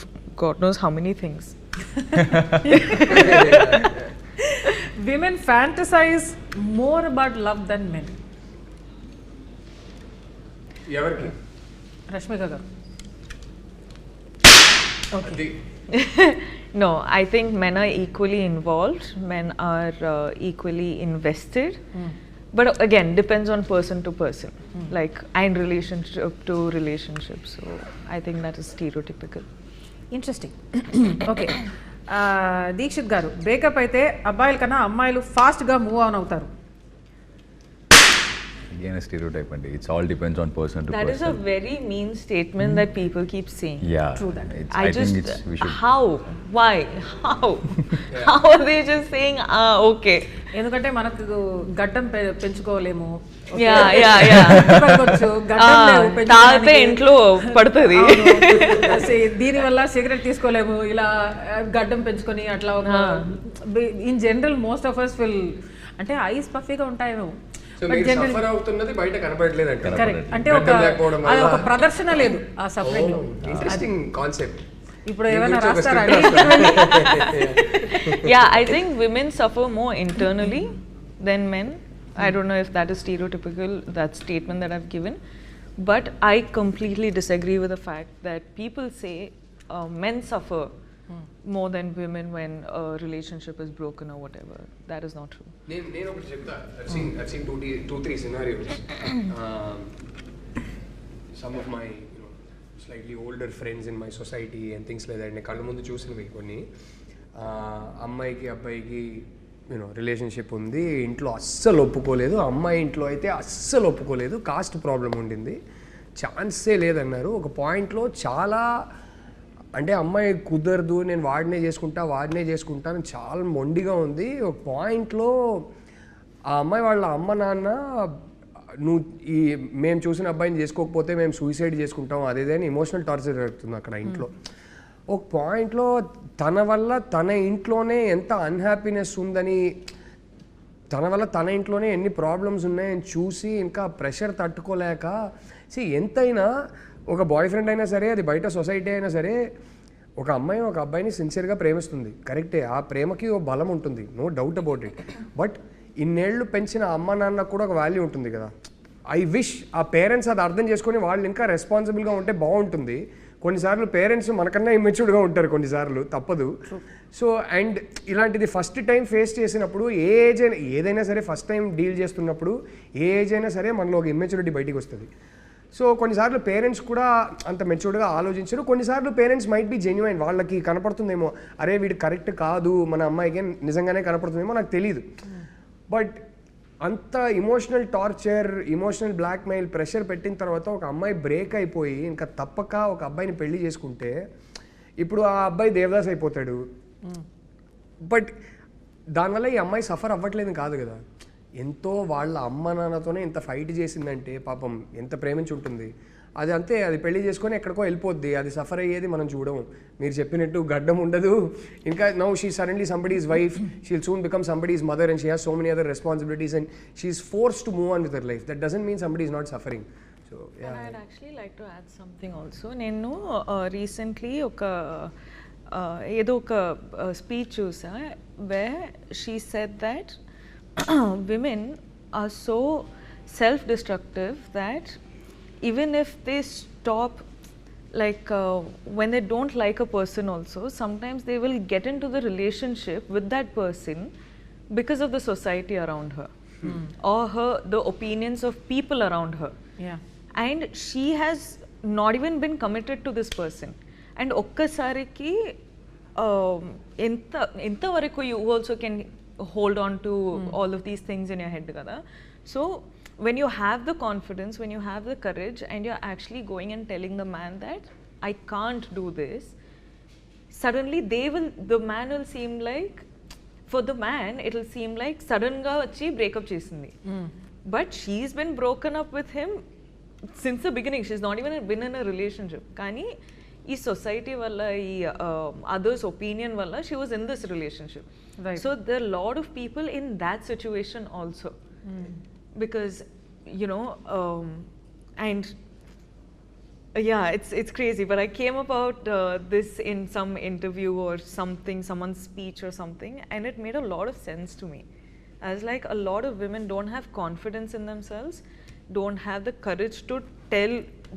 God knows how many things. Women fantasize more about love than men. ఎవరికి? రష్మిక గారు. అది No, I think men are equally involved. Men are equally invested. But again, depends on person to person. Like I'm relationship to relationship. So I think that is stereotypical. Interesting. Okay, Dikshit garu, breakup అయితే అబ్బాయిల కన్నా అమ్మాయిలు ఫాస్ట్గా మూవ్ ఆన్ అవుతారు. Again, a stereotype, and it's all depends on person to That person. is a very mean statement that people keep saying. Yeah. True that. I think it's we should. How? Why? How? How are they just saying, okay? ఎందుకంటే మనకు గడ్డం పెంచుకోలేము. Yeah. గడ్డం లేవు తాగితే పెంచుకోవడానికి. ఇంట్లో పడుతుంది. దీనివల్ల సిగరెట్ తీసుకోలేము. ఇలా గడ్డం పెంచుకొని అట్లా in general most of us will, అంటే ఐస్ పఫీగా ఉంటాయేమో. సో మీరు సఫర్ అవుతున్నది బయట కనపడలేదు అంటారు. కరెక్ట్. అంటే అది ఒక ప్రదర్శన లేదు ఆ సఫరింగ్ లో. Interesting concept. ఇప్పుడు ఏమైనా రాస్తారా? Yeah, I think women suffer more internally than men. I don't know if that is stereotypical, that statement that I've given, but I completely disagree with the fact that people say men suffer more than women when a relationship is broken or whatever. That is not true. నేను ఒకటి చెప్తా. I've seen 2-3 scenarios. Some of my slightly older friends in my society and things like that. నేను కళ్ళ ముందు చూసినవి కొన్ని. అమ్మాయికి అబ్బాయికి రిలేషన్షిప్ ఉంది, ఇంట్లో అస్సలు ఒప్పుకోలేదు. అమ్మాయి ఇంట్లో అయితే అస్సలు ఒప్పుకోలేదు, కాస్ట్ ప్రాబ్లం ఉండింది, ఛాన్సే లేదన్నారు. ఒక పాయింట్లో చాలా, అంటే అమ్మాయి కుదరదు, నేను వాడినే చేసుకుంటాను చాలా మొండిగా ఉంది. ఒక పాయింట్లో ఆ అమ్మాయి వాళ్ళ అమ్మ నాన్న, నువ్వు మేము చూసిన అబ్బాయిని చేసుకోకపోతే మేము సూసైడ్ చేసుకుంటాం అదేదని ఎమోషనల్ టార్చర్ జరుగుతుంది అక్కడ ఇంట్లో. ఒక పాయింట్లో తన వల్ల తన ఇంట్లోనే ఎంత అన్హ్యాపీనెస్ ఉందని, తన వల్ల తన ఇంట్లోనే ఎన్ని ప్రాబ్లమ్స్ ఉన్నాయని చూసి ఇంకా ప్రెషర్ తట్టుకోలేక, ఎంతైనా ఒక బాయ్ ఫ్రెండ్ అయినా సరే, అది బయట సొసైటీ అయినా సరే, ఒక అమ్మాయి ఒక అబ్బాయిని సిన్సియర్గా ప్రేమిస్తుంది, కరెక్టే. ఆ ప్రేమకి ఓ బలం ఉంటుంది, no doubt about it. But ఇన్నేళ్ళు పెంచిన అమ్మ నాన్నకు కూడా ఒక వాల్యూ ఉంటుంది కదా. ఐ విష్ ఆ పేరెంట్స్ అది అర్థం చేసుకొని వాళ్ళు ఇంకా రెస్పాన్సిబుల్గా ఉంటే బాగుంటుంది. కొన్నిసార్లు పేరెంట్స్ మనకన్నా ఇమ్మెచ్యూర్డ్గా ఉంటారు, కొన్నిసార్లు తప్పదు. సో అండ్ ఇలాంటిది ఫస్ట్ టైం ఫేస్ చేసినప్పుడు ఏ ఏజ్ అయినా, ఏదైనా సరే ఫస్ట్ టైం డీల్ చేస్తున్నప్పుడు ఏ ఏజ్ అయినా సరే మనలో ఒక ఇమ్మెచ్యూరిటీ బయటికి వస్తుంది. సో కొన్నిసార్లు పేరెంట్స్ కూడా అంత మెచ్యూర్డ్గా ఆలోచించరు. కొన్నిసార్లు పేరెంట్స్ మైట్ బి జెన్యున్, వాళ్ళకి కనపడుతుందేమో, అరే వీడు కరెక్ట్ కాదు, మన అమ్మాయికి నిజంగానే కనపడుతుందేమో, నాకు తెలీదు. బట్ అంత emotional torture, emotional blackmail, pressure పెట్టిన తర్వాత ఒక అమ్మాయి బ్రేక్ అయిపోయి ఇంకా తప్పక ఒక అబ్బాయిని పెళ్లి చేసుకుంటే, ఇప్పుడు ఆ అబ్బాయి దేవదాస్ అయిపోతాడు. బట్ దానివల్ల ఈ అమ్మాయి సఫర్ అవ్వట్లేదు కాదు కదా. ఎంతో వాళ్ళ అమ్మ నాన్నతోనే ఇంత ఫైట్ చేసిందంటే పాపం ఎంత ప్రేమించి ఉంటుంది. అది అంతే, అది పెళ్లి చేసుకొని ఎక్కడికో వెళ్ళిపోద్ది, అది సఫర్ అయ్యేది మనం చూడము. మీరు చెప్పినట్టు గడ్డం ఉండదు. ఇంకా now she suddenly somebody's wife, she will soon become somebody's mother and she has so many other responsibilities and she is forced to move on with her life. That doesn't mean somebody is not suffering. So I'd actually like to add something also. నేను recently ఏదో ఒక స్పీచ్ చూసా where she said that women are so self-destructive that even if they stop, like when they don't like a person also, sometimes they will get into the relationship with that person because of the society around her or the opinions of people around her. Yeah. And she has not even been committed to this person. And ఒక్కసారికి ఎంత వరకు you also can hold on to all of these things in your head kada. So when you have the confidence, when you have the courage and you're actually going and telling the man that I can't do this, suddenly the man will seem like, for the man it'll seem like sudden ga vachi break up chesindi. But she's been broken up with him since the beginning. She's not even been in a relationship. Kani ee society valla, ee others opinion valla she was in this relationship. Right. So there are a lot of people in that situation also. Because you know and yeah, it's crazy, but I came about this in some interview or something, someone's speech or something, and it made a lot of sense to me. I was like, a lot of women don't have confidence in themselves, don't have the courage to tell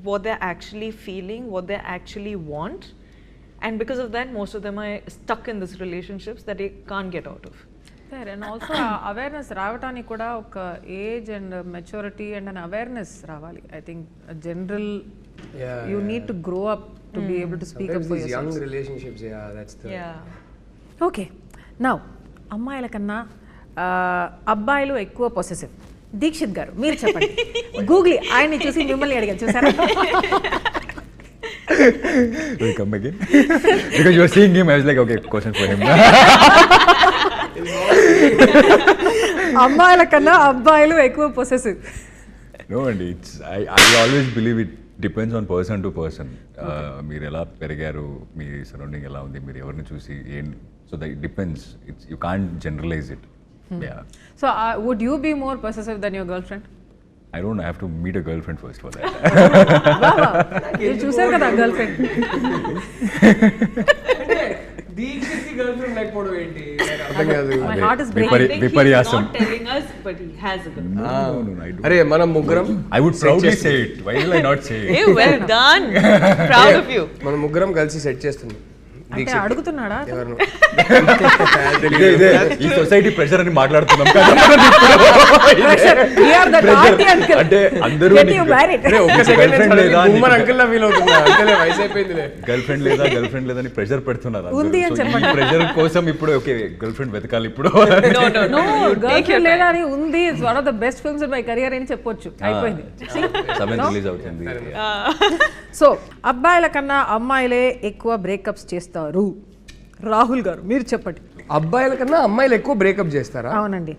what they're actually feeling, what they actually want, and because of that most of them are stuck in these relationships that they can't get out of. And also awareness రావటానికి కూడా ఒక age and maturity and an awareness రావాలి. I think general you need to grow up to be able to speak up for your young relationships, that's the okay. Now అమ్మాయిల కన్నా అబ్బాయిలు ఎక్కువ పొసెసివ్. దీక్షిత్ గారు మీరు చెప్పండి. గూగుల్ ఆయన్ని చూసి మిమ్మల్ని అడిగాను, చూసారా? Will come again? Because you were seeing him, I was like, okay, question for him. అమ్మాయిల కన్నా అబ్బాయిలు ఎక్కువ possessive. No, and I always believe it depends on person to person. మీరు ఎలా పెరిగారు, మీ సరౌండింగ్ ఎలా ఉంది, మీరు ఎవరిని చూసి so that it depends. You can't generalize it. Yeah. So would you be more possessive than your girlfriend? I don't know, I have to meet a girlfriend first for that. మీరు చూసారు కదా గర్ల్ ఫ్రెండ్. దీక్షిత్ గర్ల్ఫ్రెండ్ లేకపోవడం ఏంటి అర్థం కాదు. My heart is breaking. విపర్యాసం. Not telling us, but he has a girl. No, I don't. అరే మనం ముగ్గురం, I would proudly say it. Why will I not say it? Hey, well done. Proud of you. మనం ముగ్గురం కలిసి సెట్ చేస్తున్నాం. అంటే అడుగుతున్నాడా? ఎవరు ఈ సొసైటీ ప్రెషర్ అని మాట్లాడుతున్నాం అంటే అందరూ గర్ల్ ఫ్రెండ్ లేదని ప్రెషర్ పెడుతున్నారు. ప్రెషర్ కోసం ఇప్పుడు ఓకే గర్ల్ ఫ్రెండ్ వెతకాలి ఇప్పుడు. గర్ల్ ఫ్రెండ్ లేదా అని ఉంది. It's one of the best films in my career అని చెప్పొచ్చు. అయిపోయింది. 7 రిలీజ్ అవుతుంది. సో అబ్బాయిల కన్నా అమ్మాయిలే ఎక్కువ బ్రేకప్స్ చేస్తారు. రాహుల్ గారు మీరు చెప్పండి. అబ్బాయిల కన్నా అమ్మాయిలు ఎక్కువ బ్రేకప్ చేస్తారా? అవునండి.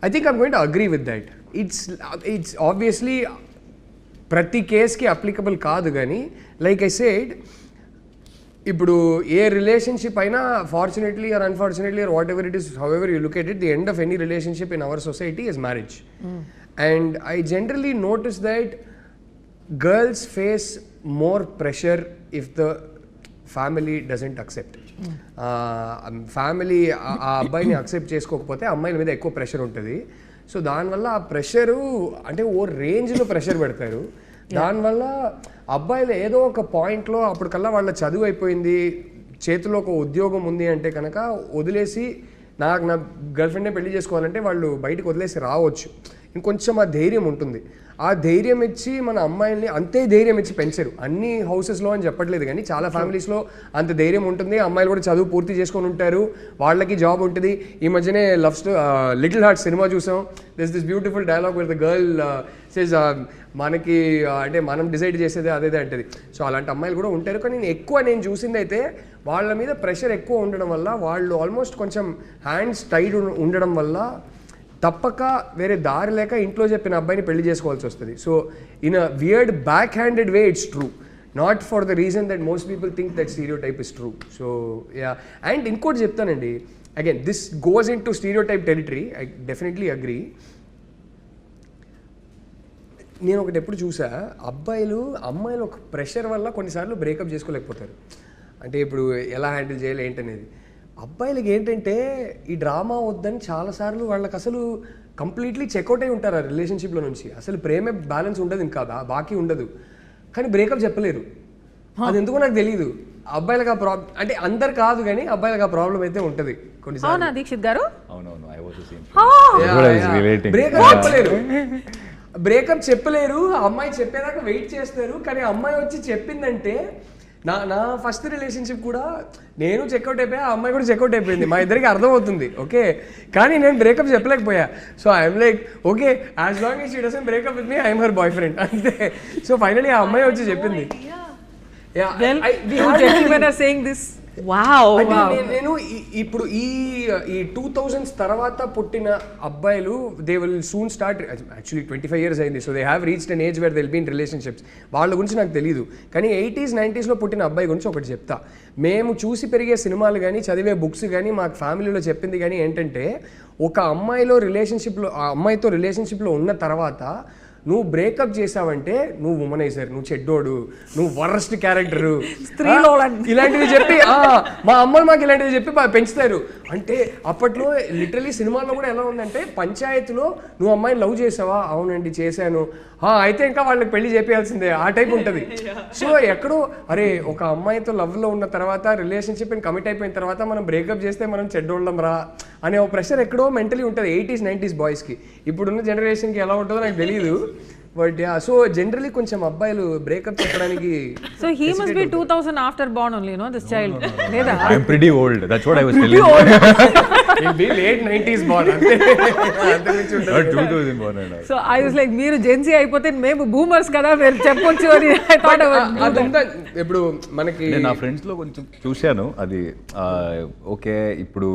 I think I'm going to agree with that. It's obviously ప్రతి కేస్కి అప్లికబుల్ కాదు, కానీ లైక్ ఐ సెడ్, ఇప్పుడు ఏ రిలేషన్షిప్ అయినా fortunately are unfortunately are what ever it is, how ever you look at it, the end of any relationship in our society is marriage. And I generally notice that girls face more pressure if the family doesn't accept. Family ఆ అబ్బాయిని అక్సెప్ట్ చేసుకోకపోతే అమ్మాయిల మీద ఎక్కువ ప్రెషర్ ఉంటుంది. సో దానివల్ల ఆ ప్రెషరు అంటే ఓ రేంజ్లో ప్రెషర్ పెడతారు. దానివల్ల అబ్బాయిలు ఏదో ఒక పాయింట్లో అప్పటికల్లా వాళ్ళ చదువు అయిపోయింది, చేతిలో ఒక ఉద్యోగం ఉంది అంటే కనుక వదిలేసి నా గర్ల్ ఫ్రెండ్నే పెళ్లి చేసుకోవాలంటే వాళ్ళు బయటకు వదిలేసి రావచ్చు. ఇంకొంచెం ఆ ధైర్యం ఉంటుంది. ఆ ధైర్యం ఇచ్చి మన అమ్మాయిల్ని అంతే ధైర్యం ఇచ్చి పెంచరు. అన్ని హౌసెస్లో అని చెప్పట్లేదు, కానీ చాలా ఫ్యామిలీస్లో అంత ధైర్యం ఉంటుంది. అమ్మాయిలు కూడా చదువు పూర్తి చేసుకొని ఉంటారు, వాళ్ళకి జాబ్ ఉంటుంది. ఈ మధ్యనే లిటిల్ హార్ట్ సినిమా చూసాం. This beautiful dialogue with the girl says మనకి అంటే మనం డిసైడ్ చేసేది అదేదే అంటది. సో అలాంటి అమ్మాయిలు కూడా ఉంటారు. కానీ నేను చూసింది అయితే వాళ్ళ మీద ప్రెషర్ ఎక్కువ ఉండడం వల్ల, వాళ్ళు ఆల్మోస్ట్ కొంచెం హ్యాండ్స్ టైడ్ ఉండడం వల్ల తప్పక వేరే దారి లేక ఇంట్లో చెప్పిన అబ్బాయిని పెళ్లి చేసుకోవాల్సి వస్తుంది. So in a weird back handed way it's true, not for the reason that most people think that stereotype is true. So yeah, and ఇంకోటి చెప్తానండి, again this goes in to stereotype territory, I definitely agree. నేను ఒకటి ఎప్పుడు చూసా, అమ్మాయిలు ఒక ప్రెషర్ వల్ల కొన్నిసార్లు బ్రేకప్ చేసుకోలేకపోతారు. అంటే ఇప్పుడు ఎలా హ్యాండిల్ చేయాలి ఏంటనేది. అబ్బాయిలకి ఏంటంటే ఈ డ్రామా వద్దని చాలాసార్లు వాళ్ళకి అసలు కంప్లీట్లీ చెక్అవుట్ అయి ఉంటారు ఆ రిలేషన్షిప్లో నుంచి. అసలు ప్రేమే బ్యాలెన్స్ ఉండదు, ఇంకా బాకీ ఉండదు, కానీ బ్రేకప్ చెప్పలేరు. అది ఎందుకో నాకు తెలియదు. అబ్బాయిలకు ఆ ప్రాబ్లం, అంటే అందరు కాదు కానీ అబ్బాయిలకు ఆ ప్రాబ్లం అయితే ఉంటుంది కొన్నిసార్లు. దీక్షిత్ గారు బ్రేకప్ చెప్పలేరు, అమ్మాయి చెప్పేదాకా వెయిట్ చేస్తారు. కానీ అమ్మాయి వచ్చి చెప్పిందంటే, నా ఫస్ట్ రిలేషన్షిప్ కూడా నేను చెక్అవుట్ అయిపోయా, ఆ అమ్మాయి కూడా చెక్అవుట్ అయిపోయింది, మా ఇద్దరికి అర్థమవుతుంది, ఓకే. కానీ నేను బ్రేకప్ చెప్పలేకపోయా. So I'm like okay, as long as she doesn't break up with me, I'm her boyfriend అంతే. సో ఫైనలీ ఆ అమ్మాయి వచ్చి చెప్పింది. నేను ఇప్పుడు ఈ 2000s తర్వాత పుట్టిన అబ్బాయిలు they will soon start, actually 25 years అయింది. So they have reached an age where they will be in relationships. వాళ్ళ గురించి నాకు తెలియదు, కానీ 80s 90sలో పుట్టిన అబ్బాయి గురించి ఒకటి చెప్తా. మేము చూసి పెరిగే సినిమాలు కానీ చదివే బుక్స్ కానీ మాకు ఫ్యామిలీలో చెప్పింది కానీ ఏంటంటే, ఒక అమ్మాయితో రిలేషన్షిప్లో ఉన్న తర్వాత నువ్వు బ్రేకప్ చేసావంటే నువ్వు ఉమనైజర్, నువ్వు చెడ్డోడు, నువ్వు వరస్ట్ క్యారెక్టరు, ఇలాంటివి చెప్పి మా అమ్మలు మాకు ఇలాంటివి చెప్పి పెంచుతారు. అంటే అప్పట్లో లిటరలీ సినిమాల్లో కూడా ఎలా ఉందంటే, పంచాయతీలో నువ్వు అమ్మాయిని లవ్ చేసావా, అవునండి చేశాను, అయితే ఇంకా వాళ్ళకి పెళ్లి చేయాల్సిందే, ఆ టైప్ ఉంటుంది. సో ఎక్కడో అరే ఒక అమ్మాయితో లవ్లో ఉన్న తర్వాత రిలేషన్షిప్ కమిట్ అయిపోయిన తర్వాత మనం బ్రేకప్ చేస్తే మనం చెడ్డోళ్ళం రా అనే ఒక ప్రెషర్ ఎక్కడో మెంటలీ ఉంటుంది 80s 90s బాయ్స్కి. ఇప్పుడున్న జనరేషన్కి ఎలా ఉంటుందో నాకు తెలియదు, బట్ యా. సో జనరలీ కొంచెం అబ్బాయిలు బ్రేకప్ చెప్పడానికి. So he must be 2000 after born only, no this child. లేదా I am pretty old, that's what I was telling. He'll be late 90s born. Not 2000 born. So I was like, మీరు జెన్సీ అయిపోతే మేము బూమర్స్ కదా, మీరు చెప్పొచ్చు అని ఐ థాట్ అబౌట్. ఇప్పుడు మనకి నా ఫ్రెండ్స్ లో కొంచెం చూశాను అది. ఓకే, ఇప్పుడు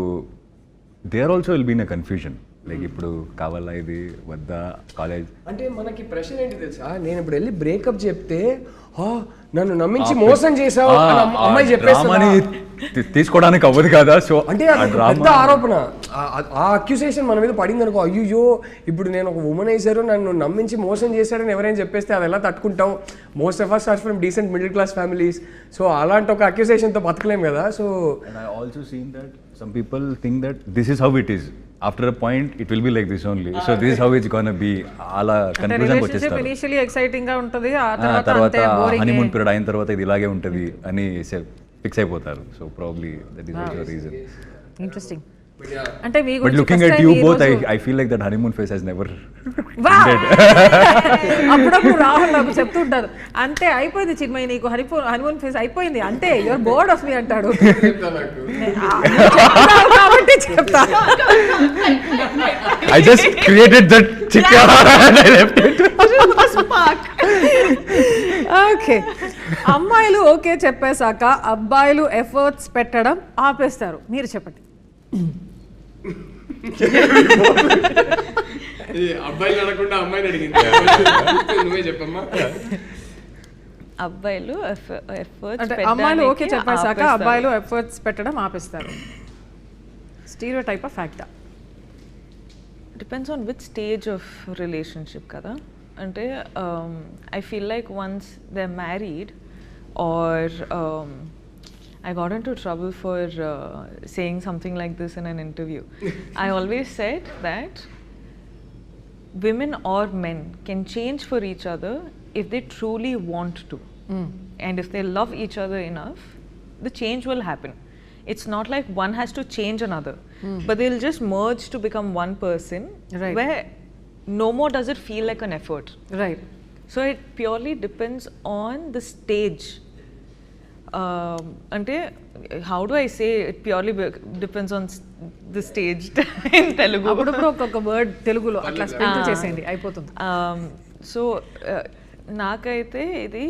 they are also will be in a confusion, like ఇప్పుడు కావాలా ఇది వద్దా కాలేజ్. అంటే మనకి ప్రెషర్ ఏంటి తెలుసా, నేను ఇప్పుడు వెళ్ళి బ్రేకప్ చెప్తే నన్ను నమ్మించి మోసం చేసావు అమ్మాయి చెప్పేస్తామని తీసుకోవడానికి అవ్వదు కదా. సో అంటే పెద్ద ఆరోపణ, ఆ అక్యూసేషన్ మన మీద పడింది అనుకో, అయ్యో ఇప్పుడు నేను ఒక ఉమనైజర్ నన్ను నమ్మించి మోసం చేశాడని ఎవరైనా చెప్పేస్తే అది ఎలా తట్టుకుంటాం. Most of us are from decent middle class families. So అలాంటి ఒక అక్యూసేషన్తో బతకలేం కదా. So I also seen that some people think that this is how it is. After a point it will be like this only. So this is how it's gonna be. అలా కన్క్లూజన్కి వచ్చేస్తారు. ఇనిషియల్లీ ఎక్సైటింగ్ గా ఉంటది, ఆ తర్వాత హనీమూన్ పీరియడ్ అయిన తర్వాత ఇది ఇలాగే ఉంటది అని ఫిక్స్ అయిపోతారు. So probably that is also reason. Interesting. అంటే మీ but looking at you both I feel like that honeymoon phase has never ended. అప్పుడప్పుడు రాహుల్ నాకు చెప్తుంటారు, అంటే అయిపోయింది చిన్మయి, నీకు హనీమూన్ ఫేస్ అయిపోయింది, అంటే యువర్ బోర్డ్ ఆఫ్ మీ అంటాడు. కాబట్టి చెప్తా, I just created that chicken and I left it. Okay, అమ్మాయిలు ఓకే చెప్పేశాక అబ్బాయిలు ఎఫర్ట్స్ పెట్టడం ఆపేస్తారు. మీరు చెప్పండి. అబ్బాయిలు అడగకుండా అమ్మాయిని అడిగింది, నువ్వే చెప్పమ్మా. అబ్బాయిలు అమ్మాయిలు ఓకే చెప్పేశాక అబ్బాయిలు ఎఫర్ట్స్ పెట్టడం ఆపేస్తారు. స్టీరియోటైప్ ఆఫ్ ఫ్యాక్టా? Depends on which stage of relationship కదా. అంటే I feel like once they are married or I got into trouble for saying something like this in an interview. I always said that women or men can change for each other if they truly want to. And if they love each other enough, the change will happen. It's not like one has to change another, but they'll just merge to become one person, right, where no more does it feel like an effort. Right. So it purely depends on the stage. అంటే how do I say it purely depends on the stage in Telugu. అప్పుడప్పుడు ఒక్కొక్క వర్డ్ తెలుగులో అట్లా స్పెల్ చేసేయండి, అయిపోతుంది. సో నాకైతే ఇది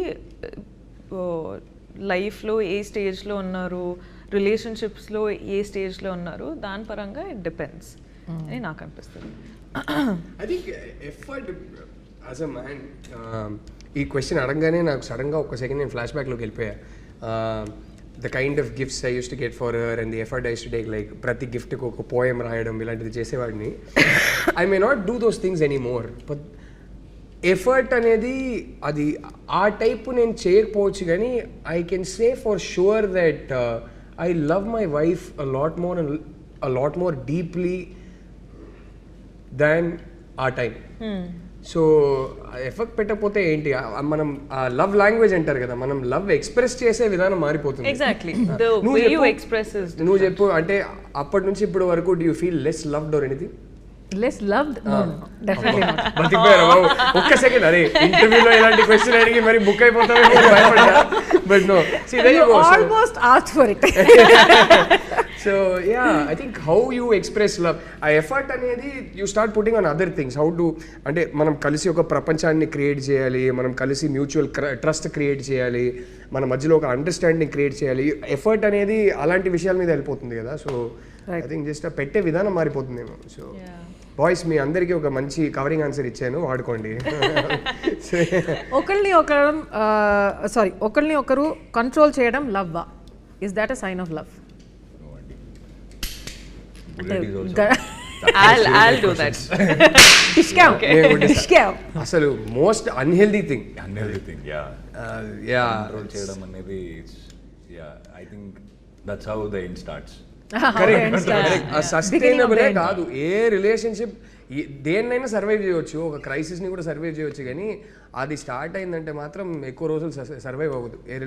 లైఫ్లో ఏ స్టేజ్లో ఉన్నారు, రిలేషన్షిప్స్లో ఏ స్టేజ్లో ఉన్నారు, దాని పరంగా ఇట్ డిపెండ్స్ అని నాకు అనిపిస్తుంది. I think effort as a man, ఈ క్వశ్చన్ అడగగానే నాకు సడన్గా ఒక సెకండ్ నేను ఫ్లాష్ బ్యాక్లోకి వెళ్ళిపోయా. The kind of gifts I use to get for her and the effort I use to take, like ప్రతి గిఫ్ట్కి ఒక పోయం రాయడం ఇలాంటిది చేసేవాడిని. I may not do those things any more, but effort అనేది అది ఆ టైప్ నేను చేయకపోవచ్చు, కానీ I can say for sure that I love my wife a lot more deeply than ఆ టైం. సో ఎఫెక్ట్ పెట్టకపోతే ఏంటి, మనం లవ్ లాంగ్వేజ్ అంటారు కదా, మనం లవ్ ఎక్స్ప్రెస్ చేసే విధానం మారిపోతుంది. ఎగ్జాక్ట్లీ నువ్వు చెప్పు, అంటే అప్పటి నుంచి ఇప్పటి వరకు do you feel less loved or anything? Less loved? No, definitely not. బతికిపోయారు బాబు. ఒక్క సెకండ్, అరే ఇంటర్వ్యూలో ఇలాంటి క్వశ్చన్ అడిగి మరి బుక్ అయిపోతామేమో భయపడ్డా. But no, You almost asked for it. So yeah, I think how you express love, ఆ ఎఫర్ట్ అనేది you start putting on other things. How to, అంటే మనం కలిసి ఒక ప్రపంచాన్ని క్రియేట్ చేయాలి, మనం కలిసి మ్యూచువల్ ట్రస్ట్ క్రియేట్ చేయాలి, మన మధ్యలో ఒక అండర్స్టాండింగ్ క్రియేట్ చేయాలి. ఎఫర్ట్ అనేది అలాంటి విషయాల మీద వెళ్ళిపోతుంది కదా. సో ఐ థింక్ జస్ట్ పెట్టే విధానం మారిపోతుందేమో. సో బాయ్స్, మీ అందరికీ ఒక మంచి కవరింగ్ ఆన్సర్ ఇచ్చాను, వాడుకోండి. ఒకరిని ఒకరు కంట్రోల్ చేయడం లవ్వా? Is that a sign of love? I'll do that. అసలు మోస్ట్ అన్హెల్దీ థింగ్, కంట్రోల్ చేయడం అనేది, I think that's how the end starts. సస్టైనబులే కాదు ఏ రిలేషన్షిప్, దేన్నైనా సర్వైవ్ చేయవచ్చు, ఒక క్రైసిస్ని కూడా సర్వైవ్ చేయవచ్చు, కానీ అది స్టార్ట్ అయిందంటే మాత్రం ఎక్కువ రోజులు సర్వైవ్ అవ్వదు ఏ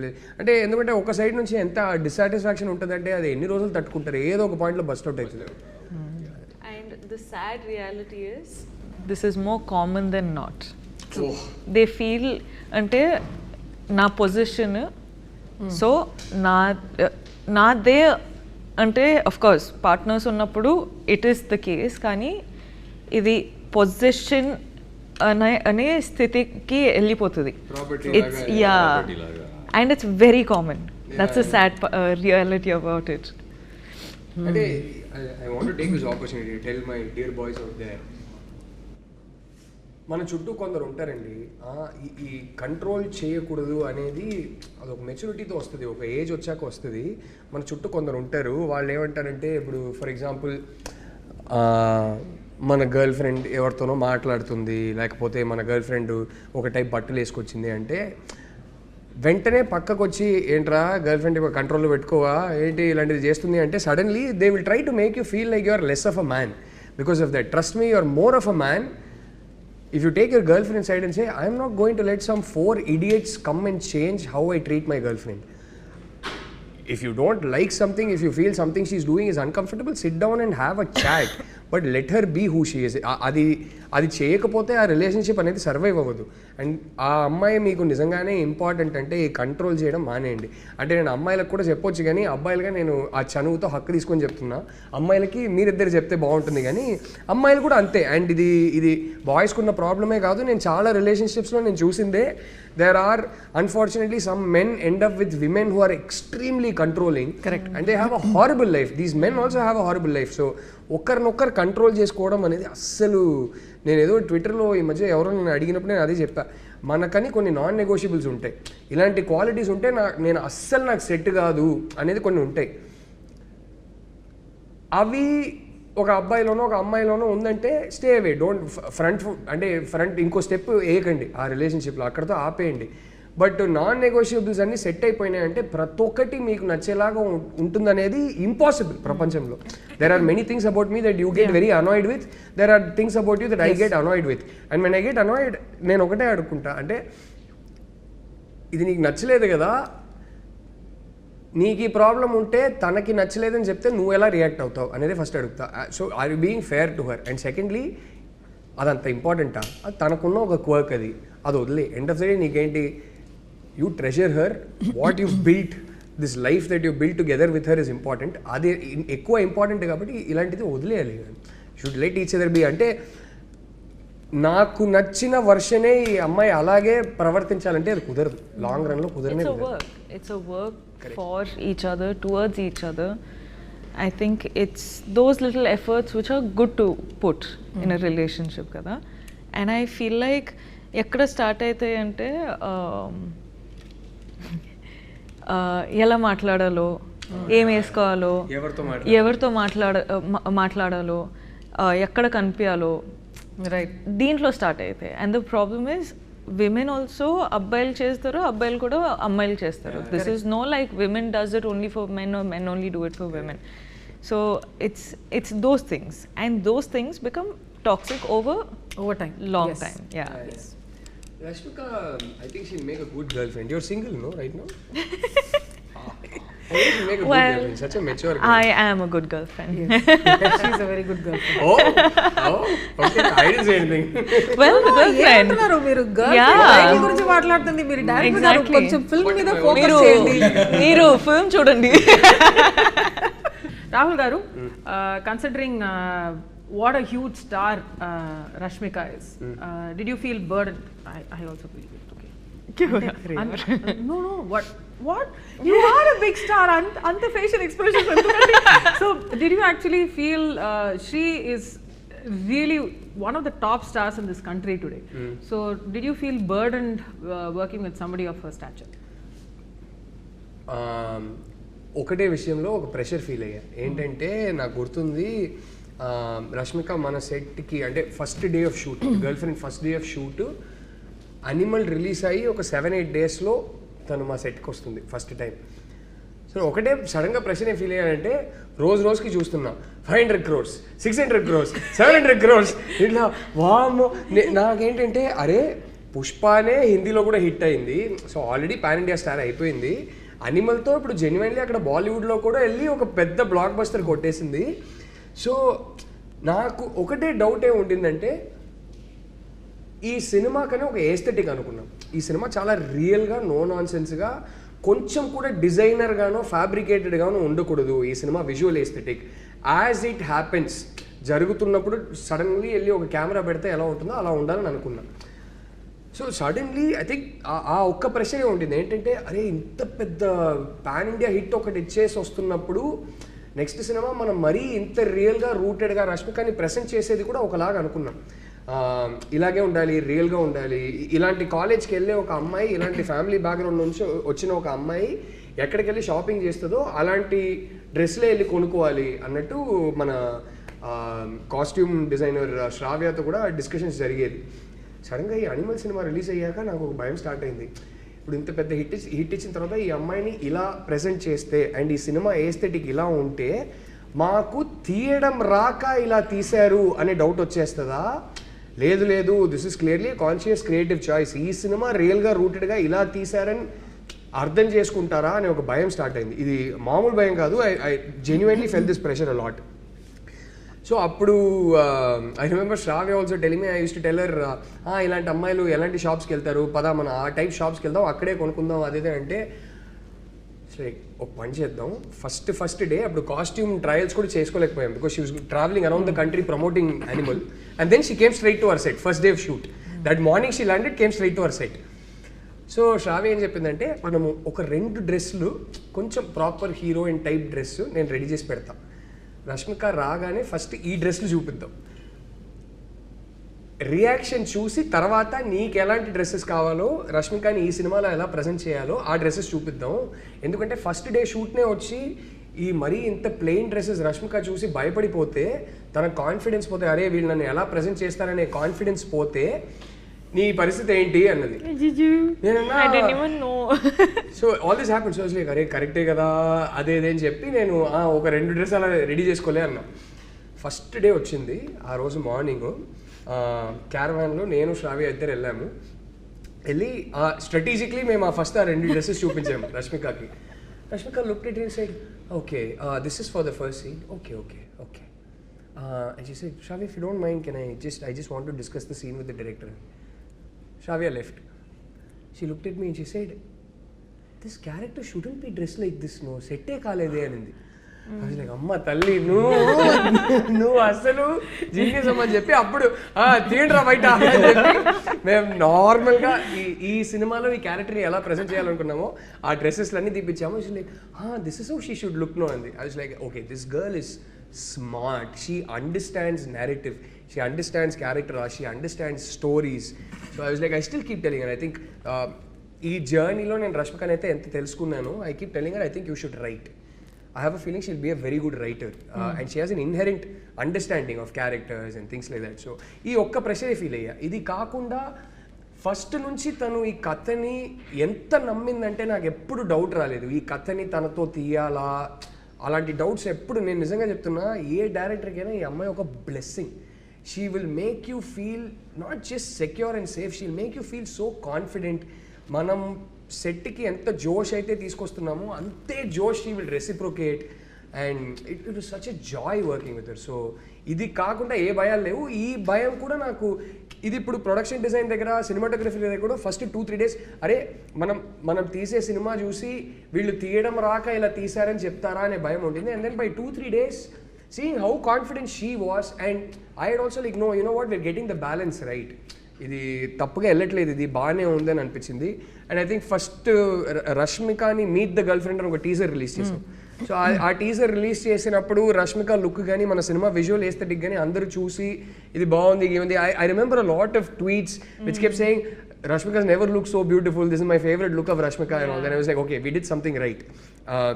అంటే. ఎందుకంటే ఒక సైడ్ నుంచి ఎంత డిస్సాటిస్ఫాక్షన్ ఉంటుందంటే అది ఎన్ని రోజులు తట్టుకుంటారు, ఏదో ఒక పాయింట్లో బస్ట్ అవుట్ అవుతుంది. And the sad reality is this is more common than not. They feel అంటే నా పొజిషన్, సో నాదే అంటే ఆఫ్ కోర్స్ పార్ట్నర్స్ ఉన్నప్పుడు ఇట్ ఈస్ ద కేస్, కానీ ఇది పొజిషన్ అనే స్థితికి వెళ్ళిపోతుంది. It's and it's very common. That's a sad reality about it. అంటే I want to take this opportunity to tell my dear boys out there, మన చుట్టూ కొందరు ఉంటారండి, ఈ కంట్రోల్ చేయకూడదు అనేది అదొక మెచ్యూరిటీతో వస్తుంది, ఒక ఏజ్ వచ్చాక వస్తుంది. మన చుట్టూ కొందరు ఉంటారు, వాళ్ళు ఏమంటారంటే, ఇప్పుడు ఫర్ ఎగ్జాంపుల్ మన గర్ల్ ఫ్రెండ్ ఎవరితోనో మాట్లాడుతుంది, లేకపోతే మన గర్ల్ ఫ్రెండ్ ఒక టైప్ బట్టలు వేసుకొచ్చింది అంటే వెంటనే పక్కకు వచ్చి, ఏంట్రా గర్ల్ ఫ్రెండ్ కంట్రోల్లో పెట్టుకోవా ఏంటి ఇలాంటిది చేస్తుంది అంటే, suddenly they will try to make you feel like you are less of a man because of that. Trust me, you are more of a man if you take your girlfriend side and say, I am not going to let some 4 idiots come and change how I treat my girlfriend. If you don't like something, if you feel something she's doing is uncomfortable, sit down and have a chat, but let her be who she is. అది చేయకపోతే ఆ రిలేషన్షిప్ అనేది సర్వైవ్ అవ్వదు. అండ్ ఆ అమ్మాయి మీకు నిజంగానే ఇంపార్టెంట్ అంటే ఈ కంట్రోల్ చేయడం మానేయండి. అంటే నేను అమ్మాయిలకు కూడా చెప్పొచ్చు, కానీ అబ్బాయిలుగా నేను ఆ చనువుతో హక్కు తీసుకొని చెప్తున్నా. అమ్మాయిలకి మీరిద్దరు చెప్తే బాగుంటుంది, కానీ అమ్మాయిలు కూడా అంతే. అండ్ ఇది బాయ్స్కి ఉన్న ప్రాబ్లమే కాదు, నేను చాలా రిలేషన్షిప్స్లో నేను చూసిందే. There are unfortunately some men end up with women who are extremely controlling. Correct. And they have a horrible life. These men also have a horrible life. So ఒకరినొక్కరు కంట్రోల్ చేసుకోవడం అనేది అస్సలు, నేను ఏదో ట్విట్టర్లో ఈ మధ్య ఎవరో నేను అడిగినప్పుడు నేను అదే చెప్పా, మనకని కొన్ని నాన్ నెగోషియబుల్స్ ఉంటాయి, ఇలాంటి క్వాలిటీస్ ఉంటే నేను అస్సలు నాకు సెట్ కాదు అనేది కొన్ని ఉంటాయి. అవి ఒక అబ్బాయిలోనో ఒక అమ్మాయిలోనో ఉందంటే స్టే అవే, డోంట్ ఫ్రంట్ ఇంకో స్టెప్ వేయకండి ఆ రిలేషన్షిప్లో, అక్కడితో ఆపేయండి. బట్ నాన్ నెగోషియబుల్స్ అన్నీ సెట్ అయిపోయినాయంటే ప్రతి ఒక్కటి మీకు నచ్చేలాగా ఉంటుందనేది ఇంపాసిబుల్ ప్రపంచంలో. There are many things about me that you get very annoyed with, there are things about you that I get annoyed with. And when I get annoyed నేను ఒకటే అడుగుకుంటా, అంటే ఇది నీకు నచ్చలేదు కదా, నీకు ఈ ప్రాబ్లం ఉంటే తనకి నచ్చలేదని చెప్తే నువ్వు ఎలా రియాక్ట్ అవుతావు అనేది ఫస్ట్ అడుగుతా. So are you being fair to her? And secondly, అదంత ఇంపార్టెంటా? అది తనకున్న ఒక క్వర్క్, అది వదిలే. ఎండ్ ఆఫ్ ద డే నీకేంటి, you treasure her, what you built, this life that you built together with her is important. అది ఎక్కువ ఇంపార్టెంట్ కాబట్టి ఇలాంటిది వదిలేయాలి. Should let each other be. అంటే నాకు నచ్చిన వర్షనే ఈ అమ్మాయి అలాగే ప్రవర్తించాలంటే అది కుదరదు, లాంగ్ రన్లో కుదరనే. It's a work for each other, towards each other. I think it's those little efforts which are good to put in a relationship kada. And I feel like ekkada start aitayi ante ఎలా మాట్లాడాలో, ఏం వేసుకోవాలో, ఎవరితో మాట్లాడాలో, ఎక్కడ కనిపించాలో, రైట్, దీంట్లో స్టార్ట్ అవుతాయి. And the problem is women also అబ్బాయిలు చేస్తారు, అబ్బాయిలు కూడా అమ్మాయిలు చేస్తారు. This is no like women does it only for men or men only do it for women. So it's those things and those things become toxic over time, long time. Yeah. Yes. Rashmika, I think she'll make a good girlfriend. You're single, no, right now? I think she'll make a good girlfriend. Such a mature girl. I am a good girlfriend. Yes. She's a very good girlfriend. Oh, okay. I didn't say anything. Well, girlfriend. ఏమంటున్నారు మీరు? Yeah. గర్ల్ గురించి మాట్లాడుతుంది మీరు. డైరెక్ట్ గా కొంచెం ఫిల్మ్ మీద ఫోకస్ చేయండి. మీరు ఫిల్మ్ చూడండి. రాహుల్ గారు, considering what a huge star Rashmika is, did you feel burdened? I also feel it. Okay. No, what? You are a big star. Anta facial expressions. So, did you actually feel she is really one of the top stars in this country today? So, did you feel burdened working with somebody of her stature? ఒకటే విషయంలో ఒక ప్రెషర్ ఫీల్ అయ్యా. ఏంటంటే నాకు గుర్తుంది, రష్మిక మన సెట్కి అంటే first day of shoot, girl friend first day of shoot animal release అయ్యి ఒక 7-8 డేస్లో తను మా సెట్కి వస్తుంది ఫస్ట్ టైం. సో ఒకటే సడన్గా ప్రెషర్ ఏం ఫీల్ అయ్యానంటే, రోజుకి చూస్తున్నా 500 crores, 600 crores, 700 crores ఇట్లా. వామ్మో, నాకేంటంటే అరే పుష్పనే హిందీలో కూడా హిట్ అయింది, so already pan India star అయిపోయింది. అనిమల్తో ఇప్పుడు జెన్యున్లీ అక్కడ బాలీవుడ్లో కూడా వెళ్ళి ఒక పెద్ద బ్లాక్ బస్టర్ కొట్టేసింది. సో నాకు ఒకటే డౌట్ ఏమి ఉండిందంటే, ఈ సినిమాకనే ఒక ఏస్థెటిక్ అనుకున్నాం. ఈ సినిమా చాలా రియల్గా, నో నాన్సెన్స్గా, కొంచెం కూడా డిజైనర్గానో ఫ్యాబ్రికేటెడ్గానో ఉండకూడదు. ఈ cinema visual aesthetic as it happens జరుగుతున్నప్పుడు సడన్లీ వెళ్ళి ఒక కెమెరా పెడితే ఎలా ఉంటుందో అలా ఉండాలని అనుకున్నాం. సో సడన్లీ ఐ థింక్ ఆ ఒక్క ప్రెషరే ఉంటుంది. ఏంటంటే అరే ఇంత పెద్ద పాన్ ఇండియా హిట్ ఒకటి ఇచ్చేసి వస్తున్నప్పుడు నెక్స్ట్ సినిమా మనం మరీ ఇంత రియల్గా రూటెడ్గా రష్మికని ప్రెజెంట్ చేసేది కూడా ఒకలాగా అనుకున్నాం. ఇలాగే ఉండాలి, రియల్గా ఉండాలి. ఇలాంటి కాలేజ్కి వెళ్ళే ఒక అమ్మాయి, ఇలాంటి ఫ్యామిలీ బ్యాక్గ్రౌండ్ నుంచి వచ్చిన ఒక అమ్మాయి ఎక్కడికి వెళ్ళి షాపింగ్ చేస్తుందో అలాంటి డ్రెస్లే వెళ్ళి కొనుక్కోవాలి అన్నట్టు మన కాస్ట్యూమ్ డిజైనర్ శ్రావ్యతో కూడా డిస్కషన్స్ జరిగేది. సడన్గా ఈ అనిమల్ సినిమా రిలీజ్ అయ్యాక నాకు ఒక భయం స్టార్ట్ అయింది. ఇప్పుడు ఇంత పెద్ద హిట్ ఇచ్చిన తర్వాత ఈ అమ్మాయిని ఇలా ప్రజెంట్ చేస్తే అండ్ ఈ సినిమా ఏస్థెటిక్ ఇలా ఉంటే మాకు తీయడం రాక ఇలా తీశారు అనే డౌట్ వచ్చేస్తుందా? లేదు, this is clearly conscious creative choice. ఈ సినిమా రియల్గా రూటెడ్గా ఇలా తీశారని అర్థం చేసుకుంటారా అనే ఒక భయం స్టార్ట్ అయింది. ఇది మామూలు భయం కాదు. I genuinely felt this pressure a lot. So అప్పుడు I remember Shravya also telling me, I use to tell her, ఇలాంటి అమ్మాయిలు ఎలాంటి షాప్స్కి వెళ్తారు, పదా మనం ఆ టైప్ షాప్స్కి వెళ్దాం, అక్కడే కొనుక్కుందాం అదేదే అంటే, లైక్ ఒక పని చేద్దాం. ఫస్ట్ డే అప్పుడు కాస్ట్యూమ్ ట్రయల్స్ కూడా చేసుకోలేకపోయాం because she was travelling around the country promoting Animal. And then she came straight to our set first day of shoot. That morning she landed, came straight to our set. So Shravya ఏం చెప్పిందంటే, మనము ఒక 2 డ్రెస్సులు కొంచెం ప్రాపర్ హీరోయిన్ టైప్ డ్రెస్ నేను రెడీ చేసి పెడతాను, రష్మిక రాగానే ఫస్ట్ ఈ డ్రెస్లు చూపిద్దాం, రియాక్షన్ చూసి తర్వాత నీకు ఎలాంటి డ్రెస్సెస్ కావాలో, రష్మికని ఈ సినిమాలో ఎలా ప్రజెంట్ చేయాలో ఆ డ్రెస్సెస్ చూపిద్దాం. ఎందుకంటే ఫస్ట్ డే షూట్నే వచ్చి ఈ మరీ ఇంత ప్లెయిన్ డ్రెస్సెస్ రష్మిక చూసి భయపడిపోతే తన కాన్ఫిడెన్స్ పోతే, అరే వీళ్ళు నన్ను ఎలా ప్రజెంట్ చేస్తారనే కాన్ఫిడెన్స్ పోతే నీ పరిస్థితి ఏంటి అన్నది. So all this happens. So like అరే కరెక్టే కదా అదే అని చెప్పి నేను ఒక 2 డ్రెస్ అలా రెడీ చేసుకోలే అన్నా. ఫస్ట్ డే వచ్చింది. ఆ రోజు మార్నింగ్ క్యారవాన్లో నేను శ్రావ్య ఇద్దరు వెళ్ళాము. వెళ్ళి స్ట్రాటజిక్లీ మేము ఫస్ట్ ఆ 2 డ్రెస్సెస్ చూపించాము రష్మికకి. Rashmika looked at it side, okay this is for the first scene, okay. And she said, Shravya, if you don't mind, I just want to discuss the scene with the director. Shravya left. She looked at me and she said, this character shouldn't be dressed like this, no, sette kaalede anindi. Like అమ్మ తల్లి నువ్వు అసలు జీనియస్ అమ్మని చెప్పి అప్పుడు తీయండిరా బయట అని చెప్పి మేము నార్మల్గా ఈ సినిమాలో ఈ క్యారెక్టర్ని ఎలా ప్రజెంట్ చేయాలనుకున్నామో ఆ డ్రెస్సెస్లు అన్నీ తీపిచ్చాము. Like this is how she should look no అంది. I was like okay this girl is smart, she understands narrative, she understands character arc, she understands stories. So I was like, I still keep telling her, I think ee journey lo nenu Rashmika aithe enta telusukunnanu, I keep telling her I think you should write. I have a feeling she'll be a very good writer, and she has an inherent understanding of characters and things like that. So ee okka pressure feel ayya. Idi kaakunda first నుంచి తను ఈ కథని ఎంత నమ్మిందంటే నాకు ఎప్పుడు డౌట్ రాలేదు ఈ కథని తనతో తీయాలా అలాంటి డౌట్స్ ఎప్పుడు. నేను నిజంగా చెప్తున్నా ఏ డైరెక్టర్కైనా ఈ అమ్మాయి ఒక blessing. She will make you feel not just secure and safe, she will make you feel so confident. మనం సెట్కి ఎంత జోష్ అయితే తీసుకొస్తున్నామో అంతే జోష్ she will reciprocate, and it was such a joy working with her. So ఇది కాకుండా ఏ భయాలు లేవు. ఈ భయం కూడా నాకు ఇది ఇప్పుడు ప్రొడక్షన్ డిజైన్ దగ్గర సినిమాటోగ్రఫీ దగ్గర కూడా ఫస్ట్ 2-3 days అరే మనం తీసే సినిమా చూసి వీళ్ళు తీయడం రాక ఇలా తీసారని చెప్తారా అనే భయం ఉంటుంది. And then by 2-3 days seeing how confident she was, and I had also like know what we're getting the balance right, ఇది తప్పుగా వెళ్ళట్లేదు, ఇది బాగానే ఉందని అనిపించింది. అండ్ ఐ థింక్ ఫస్ట్ రష్మికని మీట్ ద గర్ల్ ఫ్రెండ్ అని ఒక టీజర్ రిలీజ్ చేసాం. సో ఆ టీజర్ రిలీజ్ చేసినప్పుడు రష్మిక లుక్ కానీ మన సినిమా విజువల్ ఎస్థెటిక్ కానీ అందరూ చూసి ఇది బాగుంది ఏముంది. I remember a lot of tweets which kept saying Rashmika's never looked so beautiful, this is my favorite look of Rashmika and all. Then I was like, okay, we did something right.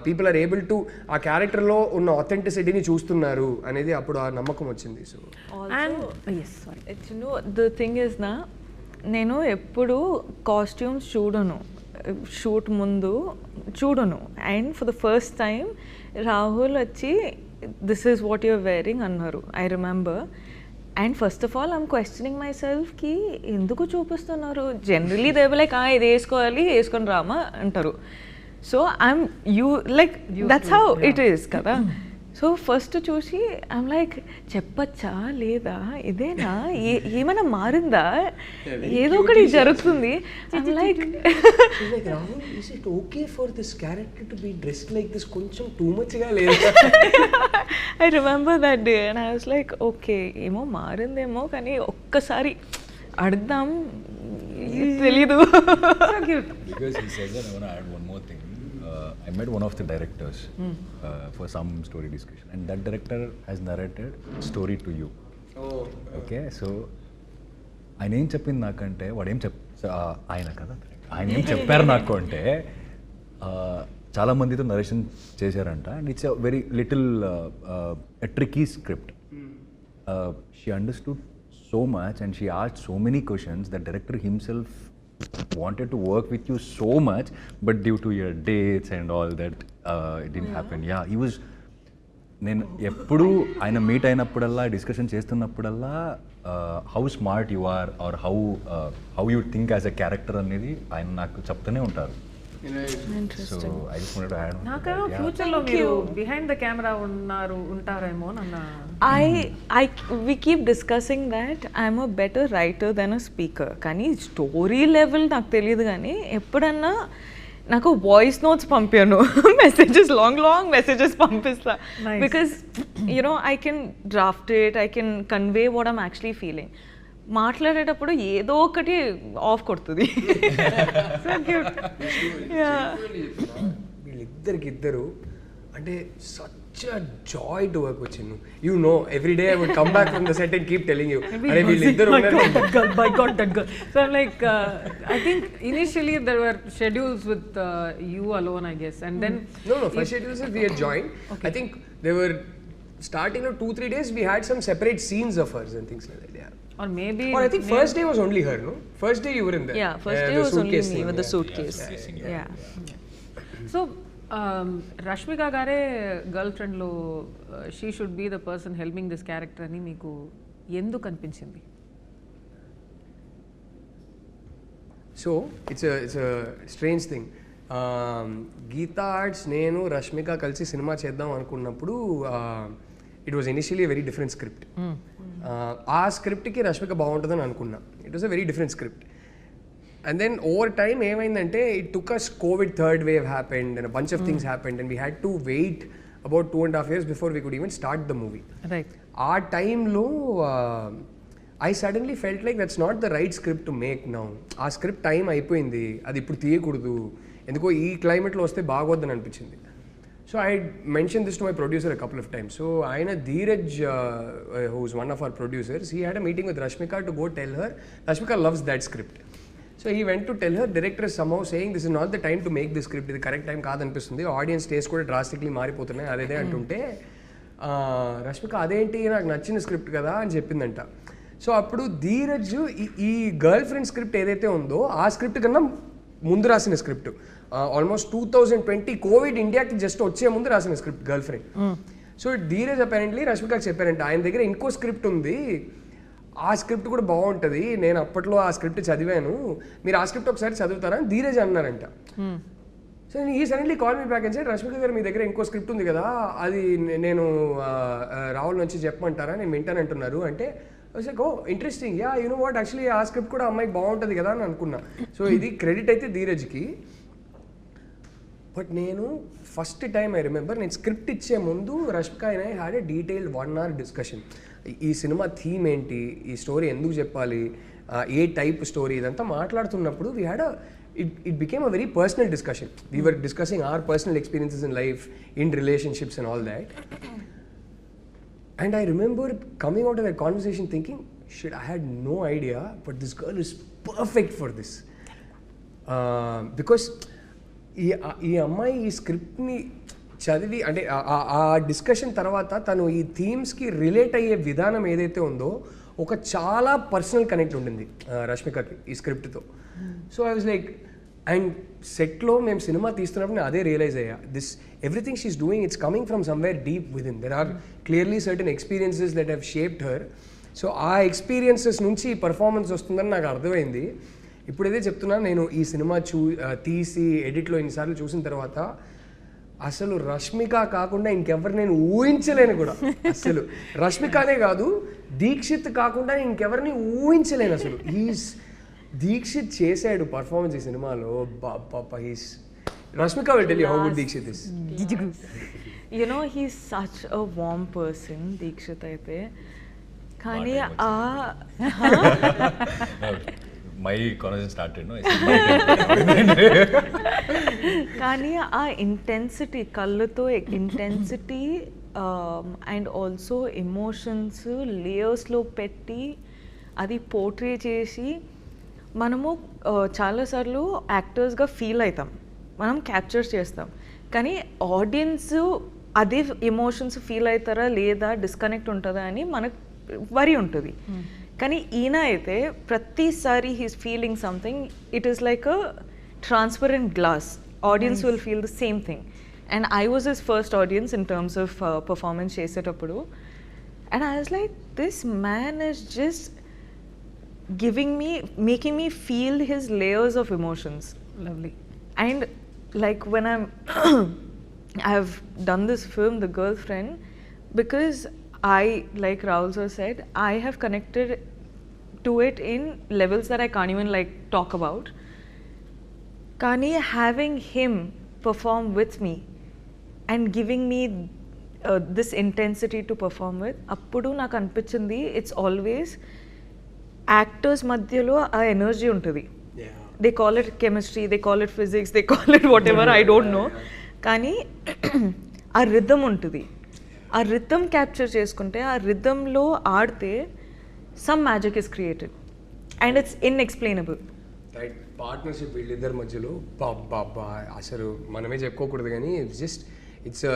People are able to ఆ క్యారెక్టర్లో ఉన్న ఆథెంటిసిటీని చూస్తున్నారు అనేది అప్పుడు ఆ నమ్మకం వచ్చింది. సో ద థింగ్ ఇస్ నా నేను ఎప్పుడు కాస్ట్యూమ్స్ చూడను, షూట్ ముందు చూడను. And for the first time Rahul వచ్చి this is what you're wearing అన్నారు. I remember. And first of all I'm questioning my సెల్ఫ్కి ఎందుకు చూపిస్తున్నారు. జనరలీ దే లైక్ ఇది వేసుకోవాలి వేసుకొని రామా అంటారు. So I'm like that's how it is కదా. సో ఫస్ట్ చూసి ఐమ్ లైక్ చెప్పచ్చా లేదా, ఇదేనా, ఏమైనా మారిందా, ఏదో ఒకటి జరుగుతుంది. I'm like Rahul is it okay for this character to be dressed like this, కొంచెం టూ మచ్ గా లేదు. I remember that day and I was like okay ఏమో మారిందేమో కానీ ఒక్కసారి అడుగుదాం, తెలీదు. Because he says that, I want to add one more thing. I met one of the directors for some story discussion, and that director has narrated story to you. Oh. Okay, so ఆయన ఏం చెప్పింది నాకంటే వాడు ఏం ఆయన కదా ఆయన ఏం చెప్పారు నాకు అంటే చాలా మందితో నరేషన్ చేశారంట. And it's a very little tricky script. She understood so much and she asked so many questions. The director himself wanted to work with you so much, but due to your dates and all that it didn't happen. Yeah, he was నేను ఎప్పుడు ఆయన మీట్ అయినప్పుడల్లా డిస్కషన్ చేస్తున్నప్పుడల్లా how smart you are or how you think as a character అనేది ఆయన నాకు చెప్తూనే ఉంటారు. So I just wanted to add on. నాకేమో ఫ్యూచర్ లో మీరు బిహైండ్ ద కెమెరా ఉంటారేమో అన్న. we keep discussing that I'm a better writer than a speaker. కానీ స్టోరీ లెవెల్ నాకు తెలియదు, కానీ ఎప్పుడన్నా నాకు వాయిస్ నోట్స్ పంపాను, మెసేజెస్ లాంగ్ మెసేజెస్ పంపిస్తా. Because I can draft it, I can convey what I'm actually feeling. మాట్లాడేటప్పుడు ఏదో ఒకటి ఆఫ్ కొడుతుంది. వీళ్ళిద్దరికిద్దరు అంటే such a joy to work with Chinnu. You know every day I would come back from the set and keep telling you అరే వీళ్ళిద్దరు ఉన్నారు. By God, that girl. So I'm like, I think initially there were schedules with you alone, I guess, and then no first schedules we had joined. Okay. I think they were starting of 2-3 days we had some separate scenes of hers and things like that. Yeah. Or maybe. Or I think first day was only her, no? First day you were in there. Yeah, first day was only me with the suitcase. Yeah. So, Rashmika gare girlfriend lo she should be the person helping this character ani meeku enduku అనిపించింది? So, it's a strange thing. Geeta Arts నేను రష్మిక కలిసి సినిమా చేద్దాం అనుకున్నప్పుడు it was initially very different script. ఆ స్క్రిప్ట్కి రష్మిక బాగుంటుందని అనుకున్నా. It was a very different script. And then over time ఏమైందంటే it took us covid third wave happened and bunch of things happened and we had to wait about 2.5 years before we could even start the movie. Right. ఆ టైంలో I suddenly felt like that's not the right script to make now. ఆ స్క్రిప్ట్ టైం అయిపోయింది, అది ఇప్పుడు తీయకూడదు, ఎందుకో ఈ క్లైమేట్లో వస్తే బాగోద్దని అనిపించింది. So I mention this to my producer a couple of times. So ఆయన Dheeraj who is one of our producers, he had a meeting with Rashmika to go tell her. Rashmika loves that script. So he went to tell her, director is somehow saying this is not the time to make this script, ఇది కరెక్ట్ టైం కాదనిపిస్తుంది, ఆడియన్స్ టేస్ట్ కూడా డ్రాస్టిక్లీ మారిపోతున్నాయి అదేదే అంటుంటే రష్మిక అదేంటి నాకు నచ్చిన స్క్రిప్ట్ కదా అని చెప్పిందంట. సో అప్పుడు ధీరజ్ ఈ గర్ల్ ఫ్రెండ్ స్క్రిప్ట్ ఏదైతే ఉందో ఆ స్క్రిప్ట్ కన్నా ముందు రాసిన స్క్రిప్ట్, ఆల్మోస్ట్ 2020 కోవిడ్ ఇండియాకి జస్ట్ వచ్చే ముందు రాసిన script girl friend. So Dheeraj apparently రష్మికకి చెప్పారంట ఆయన దగ్గర ఇంకో స్క్రిప్ట్ ఉంది, ఆ స్క్రిప్ట్ కూడా బాగుంటుంది, నేను అప్పట్లో ఆ స్క్రిప్ట్ చదివాను, మీరు ఆ స్క్రిప్ట్ ఒకసారి చదువుతారా అని ధీరజ్ అన్నారంట. సో ఈ suddenly call me back and side Rashmika గారు మీ దగ్గర ఇంకో స్క్రిప్ట్ ఉంది కదా, అది నేను రాహుల్ నుంచి చెప్పమంటారా, నేను వింటానంటున్నారు అంటే oh interesting, yeah you know what actually ఆ స్క్రిప్ట్ కూడా అమ్మాయికి బాగుంటుంది కదా అని అనుకున్నా. సో ఇది క్రెడిట్ అయితే ధీరజ్కి. బట్ నేను ఫస్ట్ టైం ఐ రిమెంబర్ నేను స్క్రిప్ట్ ఇచ్చే ముందు Rashmika and I had a detailed 1 hour discussion. ఈ సినిమా థీమ్ ఏంటి, ఈ స్టోరీ ఎందుకు చెప్పాలి, ఏ టైప్ స్టోరీ, ఇదంతా మాట్లాడుతున్నప్పుడు we had it became a very personal discussion. We were discussing our personal experiences in life, in relationships and all that. And I remember coming out of that conversation thinking, shit, I had no idea, but this girl is perfect for this. Because ఈ అమ్మాయి ఈ స్క్రిప్ట్ని చదివి అంటే ఆ డిస్కషన్ తర్వాత తను ఈ థీమ్స్కి రిలేట్ అయ్యే విధానం ఏదైతే ఉందో ఒక చాలా పర్సనల్ కనెక్ట్ ఉండింది రష్మికకి ఈ స్క్రిప్ట్తో. So I was like, and సెట్లో మేము సినిమా తీస్తున్నప్పుడు నేను అదే రియలైజ్ అయ్యా, this everything she's doing it's coming from somewhere deep within. There are clearly certain experiences that have shaped her. So ఆ ఎక్స్పీరియన్సెస్ నుంచి ఈ పర్ఫార్మెన్స్ వస్తుందని నాకు అర్థమైంది. ఇప్పుడు ఏదే చెప్తున్నా, నేను ఈ సినిమా తీసి ఎడిట్లో ఇన్నిసార్లు చూసిన తర్వాత అసలు రష్మిక కాకుండా ఇంకెవరు నేను ఊహించలేను కూడా. అసలు రష్మికనే కాదు, దీక్షిత్ కాకుండా ఇంకెవరిని ఊహించలేను అసలు. దీక్షిత్ చేశాడు పర్ఫార్మెన్స్ ఈ సినిమాలో, Rashmika will tell you how good Deekshith is. You know, he's such a warm person, Deekshith aithe. Kani my conversation started, no? Kani intensity, kalluto intensity and also emotions layers lo petti adi portray chesi మనము చాలాసార్లు యాక్టర్స్గా ఫీల్ అవుతాం, మనం క్యాప్చర్ చేస్తాం, కానీ ఆడియన్స్ అదే ఎమోషన్స్ ఫీల్ అవుతారా లేదా, డిస్కనెక్ట్ ఉంటుందా అని మనకు వరి ఉంటుంది. కానీ ఈయన అయితే ప్రతిసారి he's feeling something, it is like a transparent glass, audience will feel the same thing. And I was his first audience in terms of performance చేసేటప్పుడు. And I was like, this man is just making me feel his layers of emotions. Lovely. And like when I've done this film, The Girlfriend, because I, like Rahul sir said, I have connected to it in levels that I can't even like talk about. Kani having him perform with me and giving me this intensity to perform with, appudu నాకు అనిపించింది, it's always యాక్టర్స్ మధ్యలో ఆ ఎనర్జీ ఉంటుంది. They call it chemistry, they call it physics, they call it what ever, I don't know, కానీ ఆ రిథమ్ ఉంటుంది. ఆ రిథమ్ క్యాప్చర్ చేసుకుంటే, ఆ రిథమ్లో ఆడితే some magic is created and it's inexplicable. Right, partnership వీళ్ళిద్దరి మధ్యలో బాబా అసలు మనమే చెప్పుకోకూడదు, కానీ ఇట్స్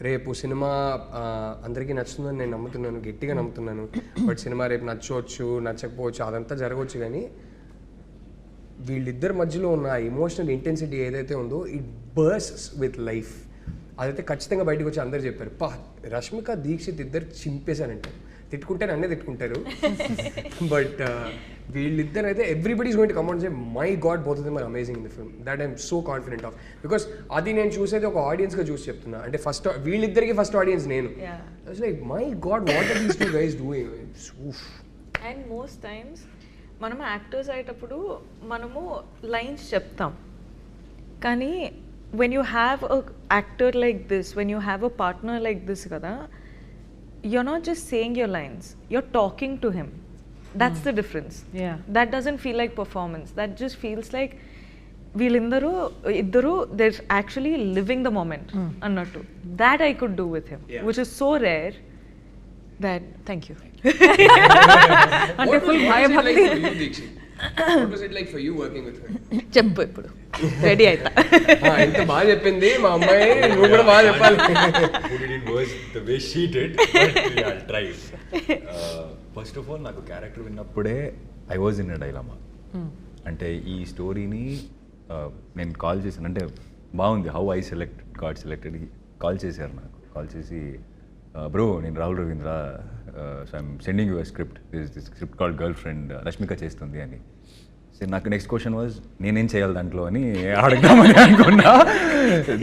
రేపు సినిమా అందరికీ నచ్చుతుందని నేను నమ్ముతున్నాను, గట్టిగా నమ్ముతున్నాను. బట్ సినిమా రేపు నచ్చవచ్చు, నచ్చకపోవచ్చు, అదంతా జరగవచ్చు, కానీ వీళ్ళిద్దరి మధ్యలో ఉన్న ఎమోషనల్ ఇంటెన్సిటీ ఏదైతే ఉందో ఇట్ బర్స్ట్స్ విత్ లైఫ్. అదైతే ఖచ్చితంగా బయటకు వచ్చి అందరు చెప్పారు, రష్మిక దీక్షిత్ ఇద్దరు చింపేశారంటే, తిట్టుకుంటే నన్నే తిట్టుకుంటారు. బట్ వీళ్ళిద్దరు అయితే everybody is going to come out and say, my god, both of them are amazing in the film. That I'm so confident of, because అది నేను చూసేది ఒక ఆడియన్స్గా చూసి చెప్తున్నా. అంటే ఫస్ట్ వీళ్ళిద్దరికి ఫస్ట్ ఆడియన్స్ నేను. Like my god, what are these two guys doing. And most times మనం యాక్టర్స్ అయ్యేటప్పుడు మనము లైన్స్ చెప్తాం, కానీ when you have a actor like this, when you have a partner like this kada, you're not just saying your lines, you're talking to him. That's the difference. Yeah. That doesn't feel like performance. That just feels like వీళ్ళందరూ ఇద్దరు they're actually living the moment అన్నట్టు. That I could do with him, which is so rare that thank you. అంటే full భయభక్తి. What was it like for you working with her? చెప్పు ఇప్పుడు రెడీ అవుతా. ఇంత బాగా చెప్పింది మా అమ్మాయి, నువ్వు కూడా బాగా చెప్పాలి. Put it in words the way she did, but yeah, I'll try. First of all, నాకు character విన్నప్పుడే I was in a dilemma. అంటే ఈ స్టోరీని నేను కాల్ చేశాను, అంటే బాగుంది how I got selected. Call చేశారు నాకు, కాల్ చేసి బ్రో నేను Rahul Ravindra, so I'm sending your script, this script called girl friend, Rashmika చేస్తుంది అని. సో నాకు నెక్స్ట్ క్వశ్చన్ వాజ్ నేనేం చేయాలి దాంట్లో అని అడగదామని అనుకున్నా.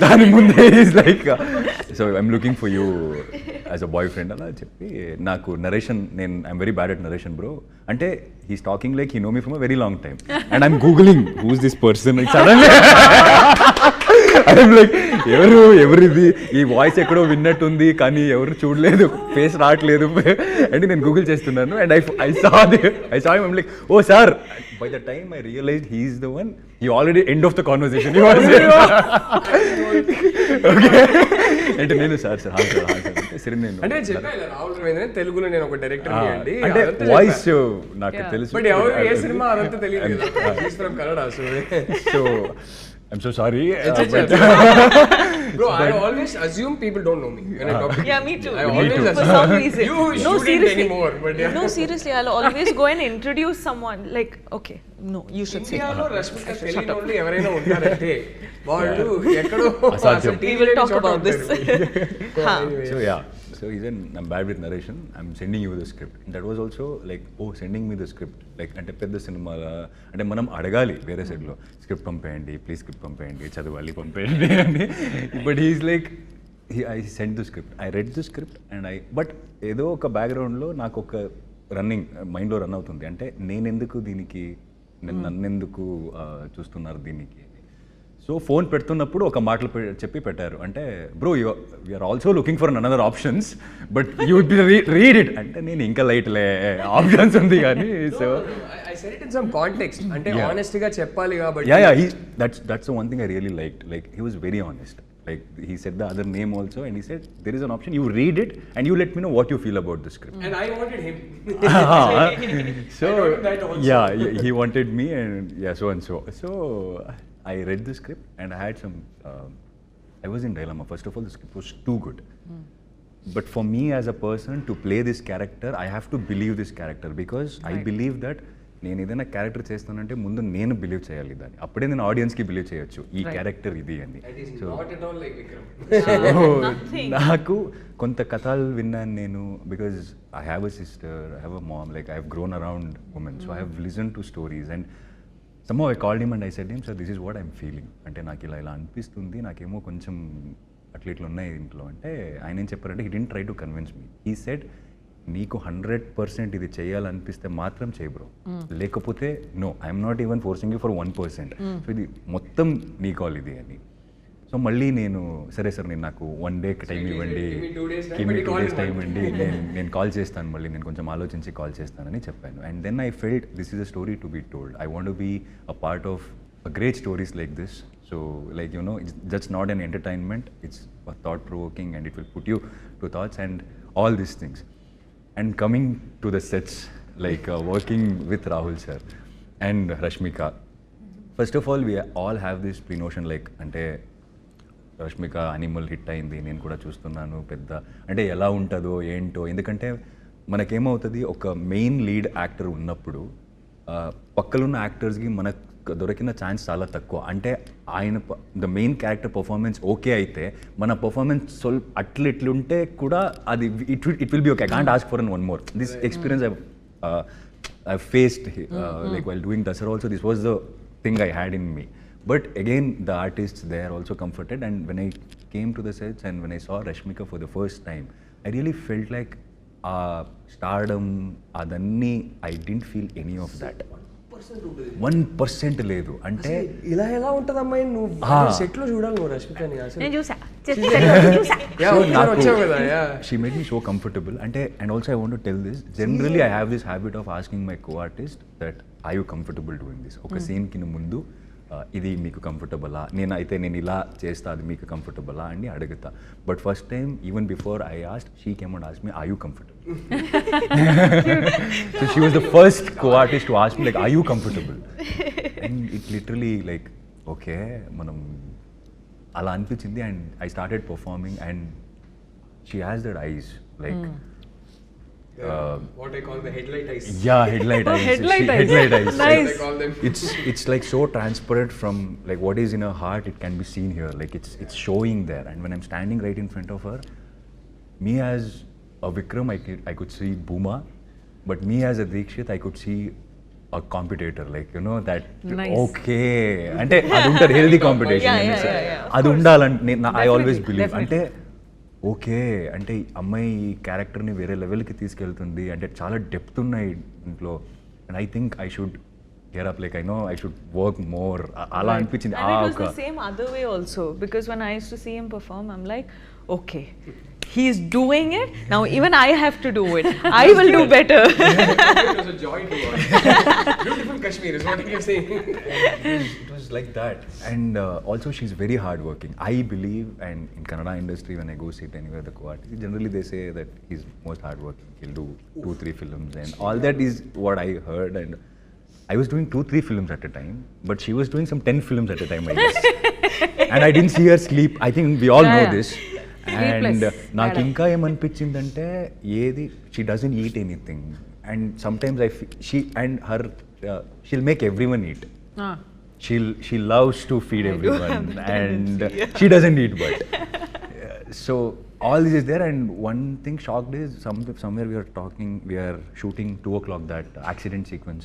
దాని ముందే is like so I'm looking for you as a boy friend అలా చెప్పి నాకు నరేషన్, నేను I'm very bad at narration bro అంటే he's talking like he know me from a very long time and I'm googling who's this person. Suddenly I'm like ఎవరిది ఈ వాయిస్ ఎక్కడో విన్నట్టుంది కానీ ఎవరు చూడలేదు, ఫేస్ రావట్లేదు అంటే నేను గూగుల్ చేస్తున్నాను and I saw him like oh sir. By the time I realized he is the one, he already end of the conversation. He was okay. అంటే నేను సార్ అంటే సరే నేను అంటే చెప్పాను రాహుల్ రవీంద్రన్ తెలుగులో నేను ఒక డైరెక్టర్ అండి అంటే వాయిస్ నాకు తెలుసు, బట్ ఎవరు ఏ సినిమా అదంతా తెలియదు. He's from Kannada, so I'm so sorry. Bro, I always assume people don't know me when I talk. Yeah, me too. I always for assume. some reason. You No, shouldn't seriously. anymore, but yeah. No, seriously, I'll always go and introduce someone. Like, okay, no, you should say. ఇండియాలో రష్మిక తెలియని వాళ్ళు ఎవరైనా ఉంటారంటే వాళ్ళు ఎక్కడో అసాధ్యం. We will talk about this. So yeah, so he said I'm bad with narration, I'm sending you the script. And that was also like, oh, sending me the script, like అంటే పెద్ద సినిమాల అంటే మనం అడగాలి వేరే సైడ్లో స్క్రిప్ట్ పంపేయండి ప్లీజ్, స్క్రిప్ట్ పంపేయండి, చదవాలి పంపేయండి అని. But he's like I send the script, I read the script and but ఏదో ఒక బ్యాక్గ్రౌండ్లో నాకు ఒక రన్నింగ్ మైండ్లో రన్ అవుతుంది, అంటే నేనెందుకు దీనికి, నన్నెందుకు చూస్తున్నారు దీనికి. సో ఫోన్ పెడుతున్నప్పుడు ఒక మాటలు చెప్పి పెట్టారు, అంటే bro you're also looking for another options but you would be read it అంటే నేను ఇంకా లైట్లే ఆప్షన్స్ ఉంది కానీ. సో I said it in some context, అంటే honest గా చెప్పాలి కాబట్టి. yeah that's the one thing I really liked, like he was very honest, like he said the other name also and he said there is an option, you read it and you let me know what you feel about the script. And I wanted him. So I wanted that also. yeah, he wanted me and yeah, so I read the script and I had some I was in dilemma. First of all, the script was too good, but for me as a person to play this character I have to believe this character because I believe that నేను ఏదైనా క్యారెక్టర్ చేస్తానంటే ముందు నేను బిలీవ్ చేయాలి దాన్ని, అప్పుడే నేను ఆడియన్స్కి బిలీవ్ చేయొచ్చు ఈ క్యారెక్టర్ ఇది అని. సో నాకు కొంత కథలు విన్నాను నేను, because I have a sister, I have a ma'am, like I have grown around women, so I have listen to stories and somehow I called him and I said him, sir, this is what I'm feeling. అంటే నాకు ఇలా అనిపిస్తుంది, నాకేమో కొంచెం అట్లా ఇట్లా ఉన్నాయి ఇంట్లో అంటే ఆయన ఏం చెప్పారంటే he didn't try to convince me. He said నీకు 100% ఇది చేయాలనిపిస్తే మాత్రం చేయి బ్రో, లేకపోతే no, I'm not even forcing you for 1%. సో ఇది మొత్తం నీ కాల్ ఇది అని. సో మళ్ళీ నేను సరే సార్ నేను నాకు 1 day టైం ఇవ్వండి, గివ్ మీ 2 days టైం ఇవ్వండి, నేను కాల్ చేస్తాను, మళ్ళీ నేను కొంచెం ఆలోచించి కాల్ చేస్తానని చెప్పాను. And then I felt this is a story to be told, I want to be a part of a great stories like this. So like you know it's just not an entertainment, it's thought provoking and it will put you to thoughts and all these things. And coming to the sets, like working with Rahul sir and Rashmika, first of all we all have this pre-notion like ante Rashmika animal hit అయింది, నేను కూడా చూస్తున్నాను పెద్ద అంటే ఎలా ఉంటుందో ఏంటో, ఎందుకంటే మనకేమవుతుంది ఒక మెయిన్ లీడ్ యాక్టర్ ఉన్నప్పుడు పక్కలున్న యాక్టర్స్కి మనకు దొరికిన ఛాన్స్ చాలా తక్కువ. అంటే ఆయన the main character performance okay అయితే మన పర్ఫార్మెన్స్ అట్లా ఇట్లుంటే కూడా అది it will be okay, I can't ask for one more. This experience I faced like while doing Dasara also, this was the thing I had in me. But again, the artists, they are also comforted. And when I came to the sets and when I saw Rashmika for the first time, I really felt like stardom, adanni, I didn't feel any of that. 1% లేదు. అంటే ఇలా ఎలా ఉంటుంది అమ్మాయి, నువ్వు సెట్ లో చూడాలి నువ్వు రష్మికని అసలు. నేను చూసా she made me so comfortable. And also I want to tell this, generally I have this habit of asking my co-artist that are you comfortable doing this. ఒక సీన్ కి ముందు ఇది మీకు కంఫర్టబులా, నేను ఇలా చేస్తా అది మీకు కంఫర్టబులా అని అడుగుతా. But first time even before I asked, she came and asked me are you comfortable. So she was the first co-artist to ask me like are you comfortable. And it literally like okay మనం అలా అనిపించింది. And I started performing and she has that eyes like what I call the headlight eyes. Yeah, headlight eyes. Headlight eyes. Headlight eyes. Nice. I call them. It's like so transparent from like what is in her heart, it can be seen here. Like it's showing there. And when I'm standing right in front of her, me as a Vikram, I could see Booma, but me as a Deekshith, I could see a competitor. Like you know that. Nice. Okay. Ante adunta healthy competition. Yeah. Adu undalante I always believe. Ante okay అంటే అమ్మాయి క్యారెక్టర్ని వేరే లెవెల్కి తీసుకెళ్తుంది అంటే చాలా డెప్త్ ఉన్నాయి ఇంట్లో. And I think I should get up like I know I should work more అలా అనిపించింది. And it was the same other way also, because when I used to see him perform, I'm like, okay, he's doing it, now even I have to do it. I will do better. It was a joy to watch. Beautiful Kashmir is what you're saying. It was like that. And also she's very hardworking. I believe, and in Kannada industry when I go sit anywhere the co-artist, generally they say that he's most hardworking. He'll do 2-3 films and all that is what I heard. And I was doing 2-3 films at a time, but she was doing some 10 films at a time, I guess. And I didn't see her sleep. I think we all know this. And నాకు ఇంకా ఏమనిపించిందంటే ఏది she doesn't eat anything. And sometimes she and her she'll make everyone eat. She loves to feed everyone and she doesn't eat but so all this is there. And one thing shocked is somewhere we are shooting 2 o'clock that accident sequence,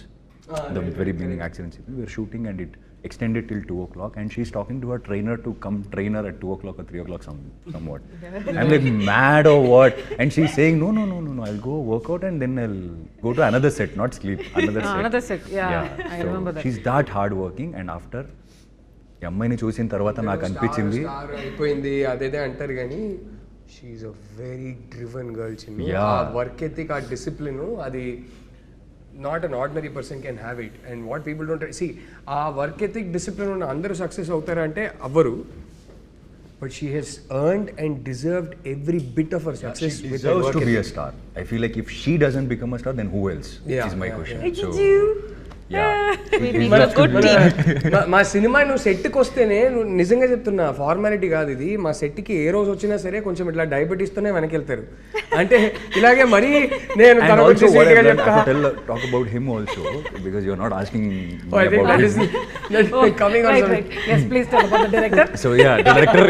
the very beginning accident sequence we were shooting, and it extended till 2 o'clock, and she's talking to her trainer to come train her at 2 o'clock or 3 o'clock somewhat. I'm like mad or what? And she's saying no, I'll go work out and then I'll go to another set, not sleep, another set. Yeah. I remember that. She's that hard working. And after ఈ అమ్మాయిని చూసిన తర్వాత నాకు అనిపించింది అయిపోయింది అదేదే అంటారు కానీ she's a very driven girl. చిన్న ఆ వర్క్ ఎథిక్, ఆ డిసిప్లిన్, అది not an ordinary person can have it. And what people don't see, aa work ethic discipline unna andaru success avutara ante avaru, but she has earned and deserved every bit of her success. She deserves to be a star. I feel like if she doesn't become a star, then who else is my question. So We make a good team. మా సినిమా నువ్వు సెట్కి వస్తేనే, నువ్వు నిజంగా చెప్తున్నా, ఫార్మాలిటీ కాదు ఇది, మా సెట్కి ఏ రోజు వచ్చినా సరే కొంచెం ఇట్లా డయాబెటీస్తోనే వెనక్కి వెళ్తారు. అంటే ఇలాగే మరీ నేను talk about him also because you're not asking coming on. Yes, please tell about the director. So director.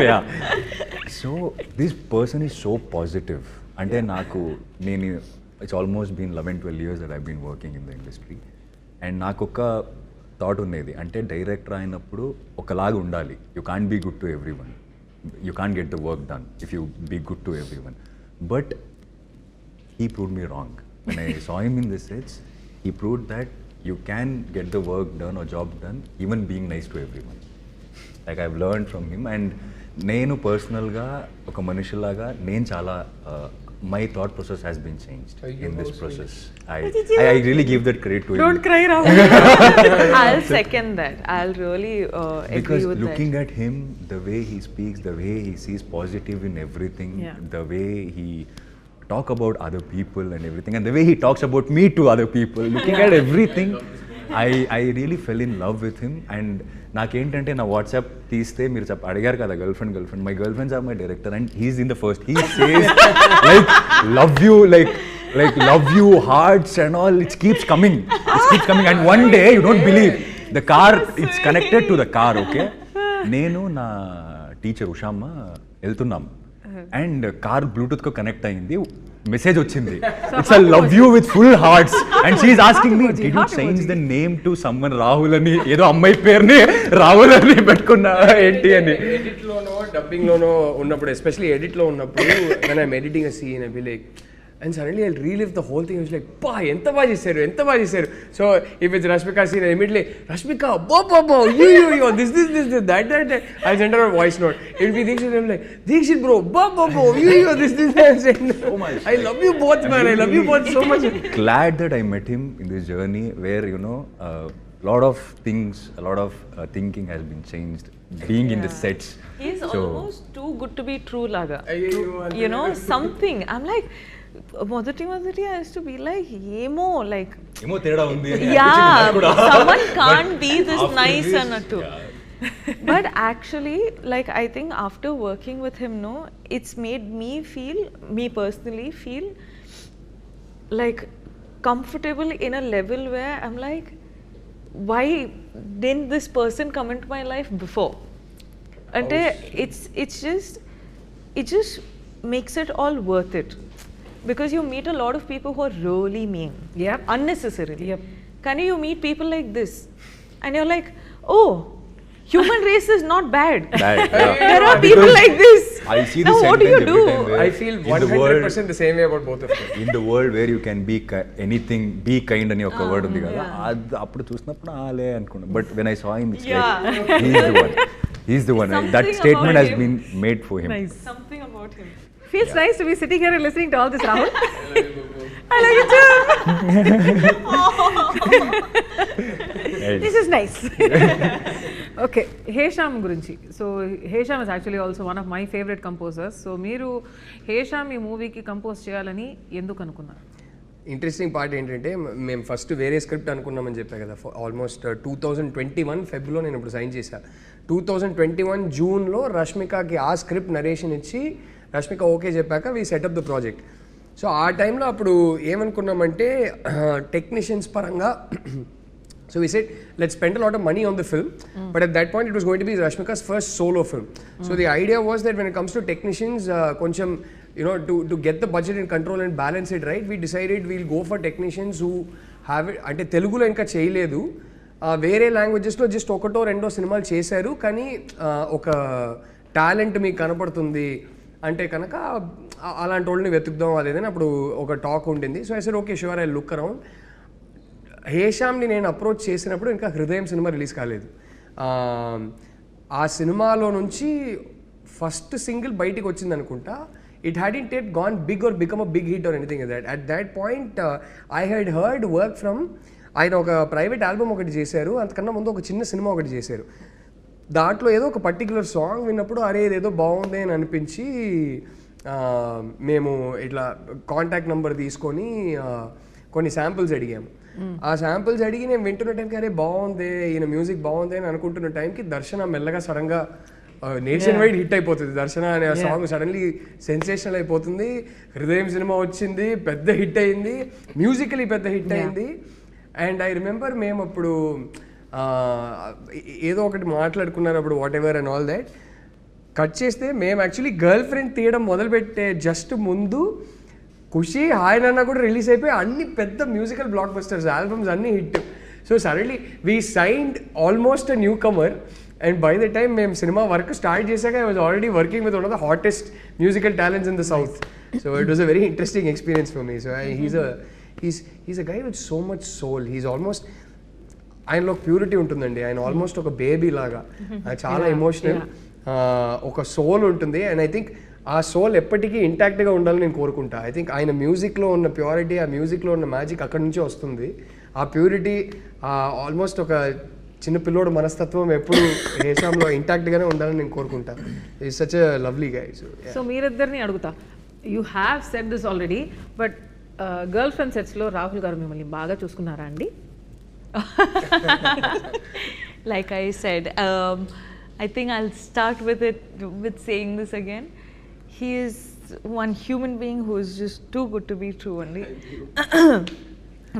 So this person is so positive. అంటే నాకు it's almost been 11-12 years that I've been working in the industry. And నాకు ఒక థాట్ ఉండేది, అంటే డైరెక్టర్ అయినప్పుడు ఒకలాగా ఉండాలి. You can't be good to everyone, you can't get the work done if you be good to everyone. But he proved me wrong. When I saw him in this sets, he proved that you can get the work done or job done even being nice to everyone. Like I learn from him. And నేను పర్సనల్గా ఒక మనిషిలాగా నేను చాలా my thought process has been changed in this process. I really give that credit to him. Don't cry, Rahul. I'll second that. I'll really agree because with that. Looking at him, the way he speaks, the way he sees positive in everything, the way he talk about other people and everything, and the way he talks about me to other people, looking at everything, I really fell in love with him. And నాకేంటంటే నా వాట్సాప్ తీస్తే మీరు అడిగారు కదా girlfriend, my girlfriends are my director and he's in the first. He says like love you, like love you, hearts and all. It keeps coming and one day you don't believe the car, it's connected to the car. Okay, నేను నా టీచర్ ఉషామ్మ వెళ్తున్నాం అండ్ కార్ బ్లూటూత్ కు కనెక్ట్ అయింది, మెసేజ్ వచ్చింది, it's a love you with full hearts and she is asking me did you change the name to someone Rahul అని, ఏదో అమ్మాయి పేరుని రాహుల్ అని పెట్టుకున్నా ఏంటి అని. ఎడిట్ లోనో డబ్బింగ్ లోనో ఉన్నప్పుడు, ఎస్పెషల్లీ ఎడిట్ లో ఉన్నప్పుడు when I'm editing a scene, I be like, and suddenly I'll relive the whole thing. I was like, "Pa, enta baga chesaru." So if it's Rashmika scene, I immediately, "Rashmika, bo, you, this, that. I'll send her a voice note. It'll be Deekshith, I'm like, "Deekshith bro, bo, you, this, I'm saying, I love you both, man. I love you both so much." Glad that I met him in this journey where, you know, lot of things, a lot of thinking has been changed being in the sets. He's almost too good to be true laga. You know, something. I'm like, మొదటి I used to be like, ఏమో like, ఏమో తేడా ఉంది. Yeah, someone can't be this nice అన్నట్టు. But actually, like, I think after working with him, no, it's made me personally feel like comfortable in a level where I'm like, why didn't this person come into my life before? And it just makes it all worth it, because you meet a lot of people who are really mean, unnecessarily. Can you meet people like this and you're like, oh, human race is not bad. There are people like this. I see now this what do you do? I feel 100% the same way about both of them. In the world where you can be anything, be kind అని ఒక వర్డ్ ఉంది కదా, అది అప్పుడు చూసినప్పుడు ఆలే అనుకున్నా. But when I saw him, it's like, he's the one. That statement has been made for him. Nice. Something about him. Feels nice to be sitting here and listening to all this, Rahul. I like it too. This is nice. Okay, Hesham గురించి. So Hesham is actually also one of my favorite composers. So మీరు హేషామ్ ఈ మూవీకి కంపోజ్ చేయాలని ఎందుకు అనుకున్నారు? ఇంట్రెస్టింగ్ పార్ట్ ఏంటంటే, మేము ఫస్ట్ వేరే స్క్రిప్ట్ అనుకున్నామని చెప్పా కదా. ఆల్మోస్ట్ 2021 ఫెబ్లో నేను ఇప్పుడు సైన్ చేశాను. 2021 జూన్లో రష్మికకి ఆ స్క్రిప్ట్ నరేషన్ ఇచ్చి రష్మిక ఓకే చెప్పాక we setup the project. So ఆ టైంలో అప్పుడు ఏమనుకున్నామంటే, టెక్నీషియన్స్ పరంగా, so we said, let's spend a lot of money on the film, but at that point it was going to be Rashmika's first solo film. So the idea was that when it comes to technicians, koncham, you know, to get the budget in control and balance it right, we decided we'll go for technicians who have it, ante telugulo inka cheyaledu, వేరే లాంగ్వేజెస్లో జస్ట్ ఒకటో రెండో సినిమాలు చేశారు, కానీ ఒక టాలెంట్ మీకు కనపడుతుంది అంటే కనుక అలాంటి వాళ్ళని వెతుకుదాం అదేదని అప్పుడు ఒక టాక్ ఉండింది. So I said okay sure, I look around. హేషామ్ని నేను అప్రోచ్ చేసినప్పుడు ఇంకా హృదయం సినిమా రిలీజ్ కాలేదు. ఆ సినిమాలో నుంచి ఫస్ట్ సింగిల్ బయటికి వచ్చింది అనుకుంటా. It hadn't yet gone big or become a big hit or anything like that. At that point, I had heard work from, ఆయన ఒక ప్రైవేట్ ఆల్బమ్ ఒకటి చేశారు, అంతకన్నా ముందు ఒక చిన్న సినిమా ఒకటి చేశారు. దాంట్లో ఏదో ఒక పర్టికులర్ సాంగ్ విన్నప్పుడు అరే ఇదేదో బాగుంది అని అనిపించి మేము ఇట్లా కాంటాక్ట్ నెంబర్ తీసుకొని కొన్ని శాంపుల్స్ అడిగాము. ఆ శాంపుల్స్ అడిగి నేను వింటున్న టైంకి అరే బాగుంది, ఈయన మ్యూజిక్ బాగుంది అని అనుకుంటున్న టైంకి దర్శన మెల్లగా సడన్గా నేషన్ వైడ్ హిట్ అయిపోతుంది. దర్శన అనే సాంగ్ సడన్లీ సెన్సేషనల్ అయిపోతుంది. హృదయం సినిమా వచ్చింది, పెద్ద హిట్ అయింది, మ్యూజికలీ పెద్ద హిట్ అయింది. అండ్ ఐ రిమెంబర్ మేము అప్పుడు ఏదో ఒకటి మాట్లాడుకున్నారు అప్పుడు, what ever and all that. Cut చేస్తే మేము యాక్చువల్లీ గర్ల్ ఫ్రెండ్ తీయడం మొదలుపెట్టే జస్ట్ ముందు ఖుషి హాయ్ నాన్న కూడా రిలీజ్ అయిపోయి అన్ని పెద్ద మ్యూజికల్ బ్లాక్ బస్టర్స్ ఆల్బమ్స్ అన్నీ hit. So suddenly we signed almost a newcomer. And by the time మేము సినిమా వర్క్ స్టార్ట్ చేశాక I was already working with one of the hottest musical talents in the South. So it was a very interesting experience for me. So he's a guy with so much soul. He's almost, ఆయనలో ప్యూరిటీ ఉంటుందండి. ఆయన ఆల్మోస్ట్ ఒక బేబీ లాగా, చాలా ఎమోషనల్, ఒక సోల్ ఉంటుంది. అండ్ ఐ థింక్ ఆ సోల్ ఎప్పటికీ ఇంటాక్ట్గా ఉండాలని నేను కోరుకుంటా. ఐ థింక్ ఆయన మ్యూజిక్లో ఉన్న ప్యూరిటీ, ఆ మ్యూజిక్లో ఉన్న మ్యాజిక్ అక్కడి నుంచే వస్తుంది. ఆ ప్యూరిటీ ఆల్మోస్ట్ ఒక చిన్న పిల్లోడు మనస్తత్వం ఎప్పుడు హేషామ్లో ఇంటాక్ట్గానే ఉండాలని నేను కోరుకుంటా. Is such a lovely guy. So మీరిద్దరిని అడుగుతా, you have said this already, but girl friend సెట్స్లో రాహుల్ గారు మిమ్మల్ని బాగా చూసుకున్నారా అండి? Like I said, I think I'll start with saying this again. He is one human being who is just too good to be true only.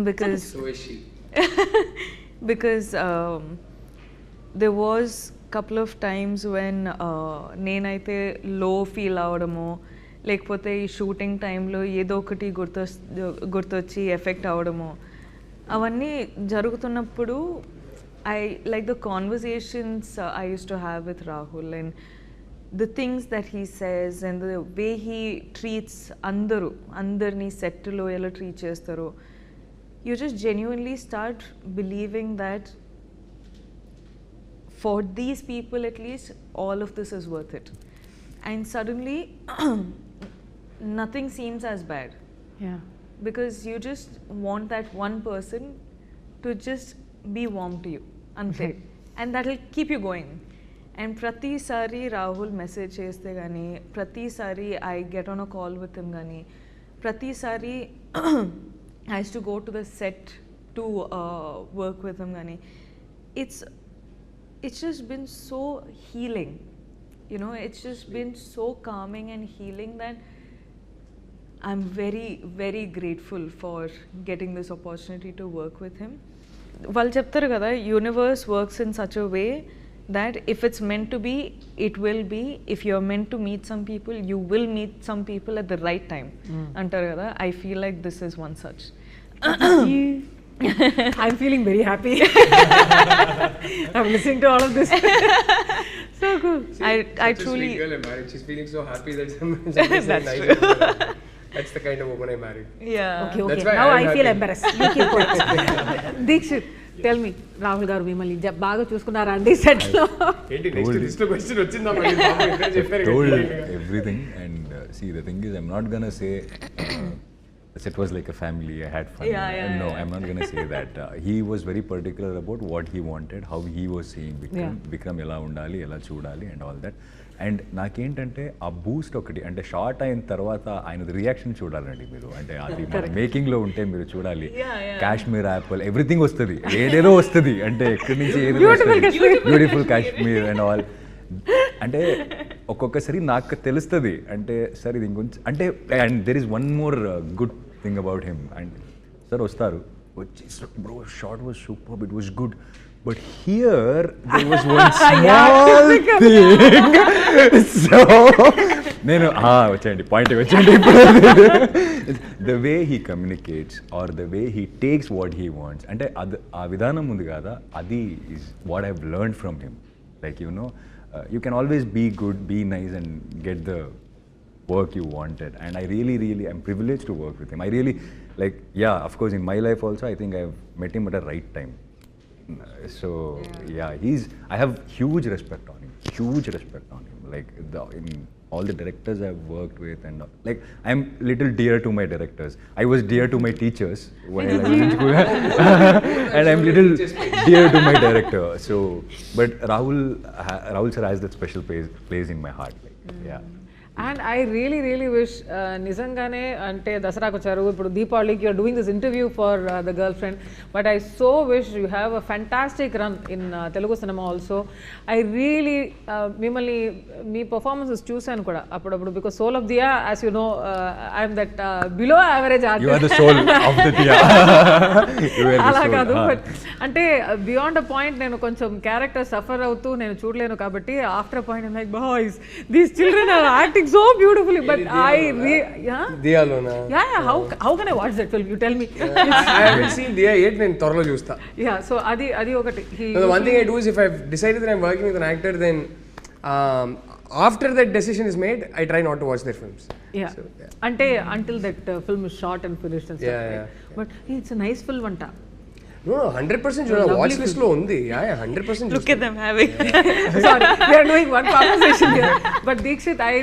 Because So is she. because there was couple of times when నేనైతే లో ఫీల్ అవడము, లేకపోతే ఈ షూటింగ్ టైంలో ఏదో ఒకటి గుర్తొచ్చి ఎఫెక్ట్ అవడము, అవన్నీ జరుగుతున్నప్పుడు I like the conversations I used to have with Rahul, and the things that he says and the way he treats andarni set lo ela treat chestaro, you just genuinely start believing that for these people at least, all of this is worth it. And suddenly, nothing seems as bad. Yeah. Because you just want that one person to just be warm to you. Ante. And that will keep you going. And prati sari Rahul message cheste gani, prati sari I get on a call with him gani, prati sari I used to go to the set to work with him gani. It's just been so healing. You know, it's just been so calming and healing that I'm very, very grateful for getting this opportunity to work with him. వాళ్ళు చెప్తారు కదా, universe works in such a way that if it's meant to be, it will be. If you're meant to meet some people, you will meet some people at the right time. అంటారు కదా, I feel like this is one such. I'm feeling very happy. I'm listening to all of this. So cool. I truly. Girl I married. She's feeling so happy that somebody That's nice true. That's the kind of woman I married. Yeah. Okay, That's okay. why Now I'm I feel happy. embarrassed. You keep quiet. Deekshith, tell me, Rahul garu మిమ్మల్ని బాగా చూసుకున్నారా అండి సెట్ లో? ఏంటి నెక్స్ట్ లిస్ట్ లో క్వశ్చన్ వచ్చిందా మళ్ళీ? బాబు ఇక్కడే చెప్పారు told కదా. everything and see the thing is I'm not gonna say it was like a family, I had fun. No, I'm not gonna say that. He was very particular about what he wanted, how he was seeing Vikram. Vikram ఎలా ఉండాలి, ఎలా చూడాలి and all that. అండ్ నాకేంటంటే ఆ బూస్ట్ ఒకటి అంటే షార్ట్ అయిన తర్వాత ఆయన రియాక్షన్ చూడాలండి మీరు. అంటే అది మన మేకింగ్లో ఉంటే మీరు చూడాలి. కాశ్మీర్ యాపిల్ ఎవ్రీథింగ్ వస్తుంది, ఏదేదో వస్తుంది, అంటే ఎక్కడి నుంచి ఏదో బ్యూటిఫుల్ కాశ్మీర్ అండ్ ఆల్. అంటే ఒక్కొక్కసారి నాకు తెలుస్తుంది అంటే సార్ ఇది ఇంకొంచెం అంటే. And there is one more good thing about him. And sir వస్తారు వచ్చి bro shot was super, it was good, but here there was one small thing. So నేను వచ్చేయండి పాయింట్ వచ్చేయండి. The way he communicates or the way he takes what he wants, అంటే అది ఆ విధానం ఉంది కదా, అది is what I've learned from him. Like you know, you can always be good, be nice and get the work you wanted, and I really I'm privileged to work with him. I really like, yeah, of course in my life also I think I've met him at the right time. So yeah, I have huge respect on him, like in all the directors I've worked with, and like I'm little dear to my directors. I was dear to my teachers while I was in school. And I'm little dear to my director. So but Rahul sir has that special place in my heart, like, yeah. And I really wish నిజంగానే అంటే దసరాకు వచ్చారు, ఇప్పుడు దీపావళికి you're doing this interview for the girl friend, but I so wish you have a fantastic run in Telugu సినిమా ఆల్సో. ఐ రియలీ మిమ్మల్ని మీ పర్ఫార్మెన్సెస్ చూశాను కూడా అప్పుడప్పుడు, because soul of Dia as you know I'm that below average artist. అలా కాదు, బట్ అంటే బియాండ్ అ పాయింట్ నేను కొంచెం క్యారెక్టర్ సఫర్ అవుతూ నేను చూడలేను కాబట్టి after a point like boys these children are acting so beautifully, but Diyalona. Yeah, how can I watch that film? You tell me. I haven't seen Diya yet. నేను త్వరలో చూస్తా. Yeah, so adi ఒకటి. The one thing I do is if I've decided that I'm working with an actor, then after that decision is made, I try not to watch their films. Yeah. So, ante until that film is shot and finished and stuff. Yeah, right? But it's a nice film anta. No, 100% చూడాలి. వాచ్ లిస్ట్ లో ఉంది. Yeah, 100%. Look at them having. Sorry, we are doing one conversation here. But Deekshith, I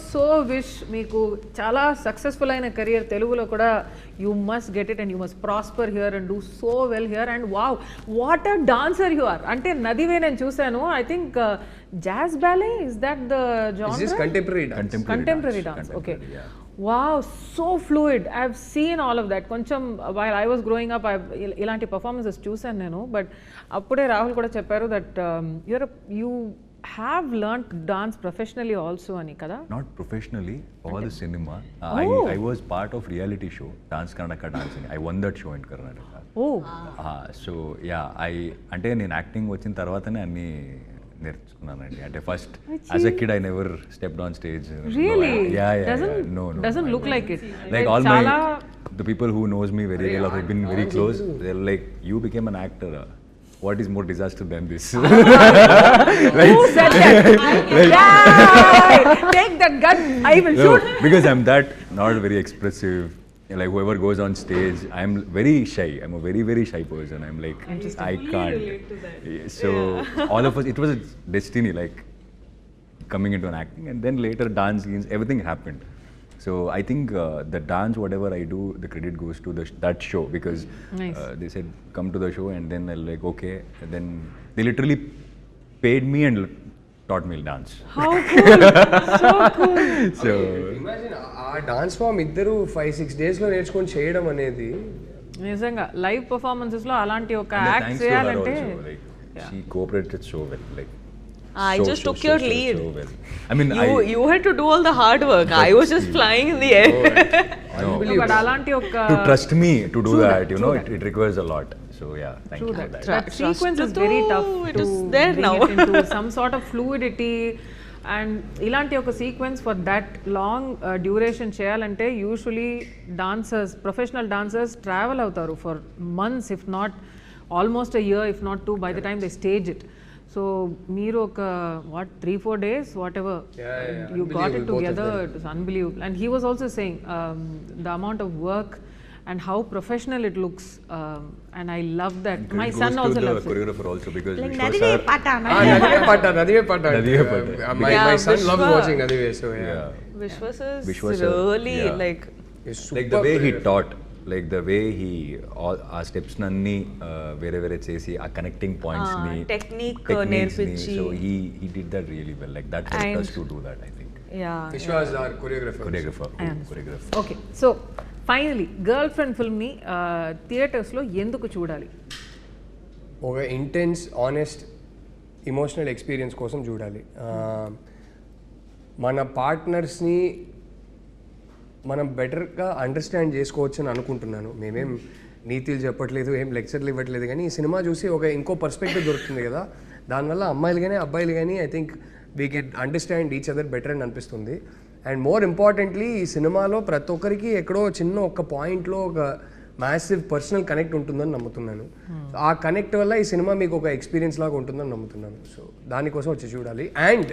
so wish మీకు చాలా సక్సెస్ఫుల్ అయిన కెరియర్ తెలుగులో కూడా. You must get it and you must prosper here and do so well here. And wow, what a dancer you are. అంటే నదివే నేను చూశాను. I think jazz ballet, is that the genre? It's just contemporary dance. Okay. Yeah. Wow, so fluid. I've seen all of that. కొంచెం while I was growing up, ఇలాంటి పర్ఫార్మెన్సెస్ చూశాను నేను. బట్ అప్పుడే రాహుల్ కూడా చెప్పారు that you have learnt dance professionally also ani kada? Not professionally, all the cinema. I was part of reality show Dance Karnataka Dancing. I won that show in Karnataka. Oh. So yeah, అంటే నేను యాక్టింగ్ వచ్చిన తర్వాతనే అన్ని నేర్చుకున్నానండి. అంటే first as a kid I never stepped on stage. Really? Yeah. No. Doesn't look like it. Like all the people who knows me very well or have been very close, they're like, you became an actor. what is more disaster than this? Who said that? Take that gun, I will No, shoot. because I'm that not very expressive. Like whoever goes on stage, I'm very shy. I'm a very, very shy person. I'm like, I can't. So all of us, it was a destiny, like coming into an acting, and then later dance scenes, everything happened. So I think the dance, whatever I do, the credit goes to that show, because Nice. they said come to the show, and then I like okay, and then they literally paid me and taught me dance. How cool. So cool. So imagine ఆ డాన్స్ ఫామ్ ఇద్దరు 5-6 డేస్లో నేర్చుకొని చేయడం అనేది నిజంగా లైవ్ పర్ఫార్మెన్సెస్ లో అలాంటి ఒక and act thanks to her చేయాలంటే also, like she cooperated so well, like I just took your lead. so well. I mean, You had to do all the hard work. I was just flying in the air. But అలాంటి ఒక to trust me to do True that, that, you true know, that. it requires a lot. So yeah, thank True you for that. that. That sequence is very tough It to is there bring now. it into some sort of fluidity. And ఇలాంటి ఒక sequence for that long duration చేయాలంటే usually dancers professional dancers travel అవుతారు for months if not almost a year if not 2 by the time they stage it. So మీరు ఒక 3-4 days whatever you got it together, it was unbelievable. And he was also saying the amount of work and how professional it looks, and I love that. Credit My goes son to also the loves it. choreographer also, because Like Vishwa nadive sir, pata, నదివే పట్ట Nadive patta. my Yeah, son loves Vishwa. watching నదివే, so yeah. yeah, Vishwas is Vishwas sir, really yeah. like He's like the super way he choreographer. taught, like the way he all our steps nanni వేరే చేసి ఆ connecting points ni technique techniques ni, నేర్పించి. so he did that really well, like that helped And- us to do that, I think. yeah. Vishwa is our choreographer. choreographer. Okay, so finally girl friend ఫిల్మ్ని థియేటర్స్లో ఎందుకు చూడాలి? ఒక ఇంటెన్స్ ఆనెస్ట్ ఇమోషనల్ ఎక్స్పీరియన్స్ కోసం చూడాలి. మన పార్ట్నర్స్ని మనం బెటర్గా అండర్స్టాండ్ చేసుకోవచ్చు అని అనుకుంటున్నాను. మేమేం నీతులు చెప్పట్లేదు, ఏం లెక్చర్లు ఇవ్వట్లేదు, కానీ ఈ సినిమా చూసి ఒక ఇంకో పర్స్పెక్టివ్ దొరుకుతుంది కదా, దానివల్ల అమ్మాయిలు కానీ అబ్బాయిలు కానీ I think we can understand each other better అని అనిపిస్తుంది. అండ్ మోర్ ఇంపార్టెంట్లీ ఈ సినిమాలో ప్రతి ఒక్కరికి ఎక్కడో చిన్న ఒక పాయింట్లో ఒక మ్యాసివ్ పర్సనల్ కనెక్ట్ ఉంటుందని నమ్ముతున్నాను. ఆ కనెక్ట్ వల్ల ఈ సినిమా మీకు ఒక ఎక్స్పీరియన్స్ లాగా ఉంటుందని నమ్ముతున్నాను. సో దానికోసం వచ్చి చూడాలి. అండ్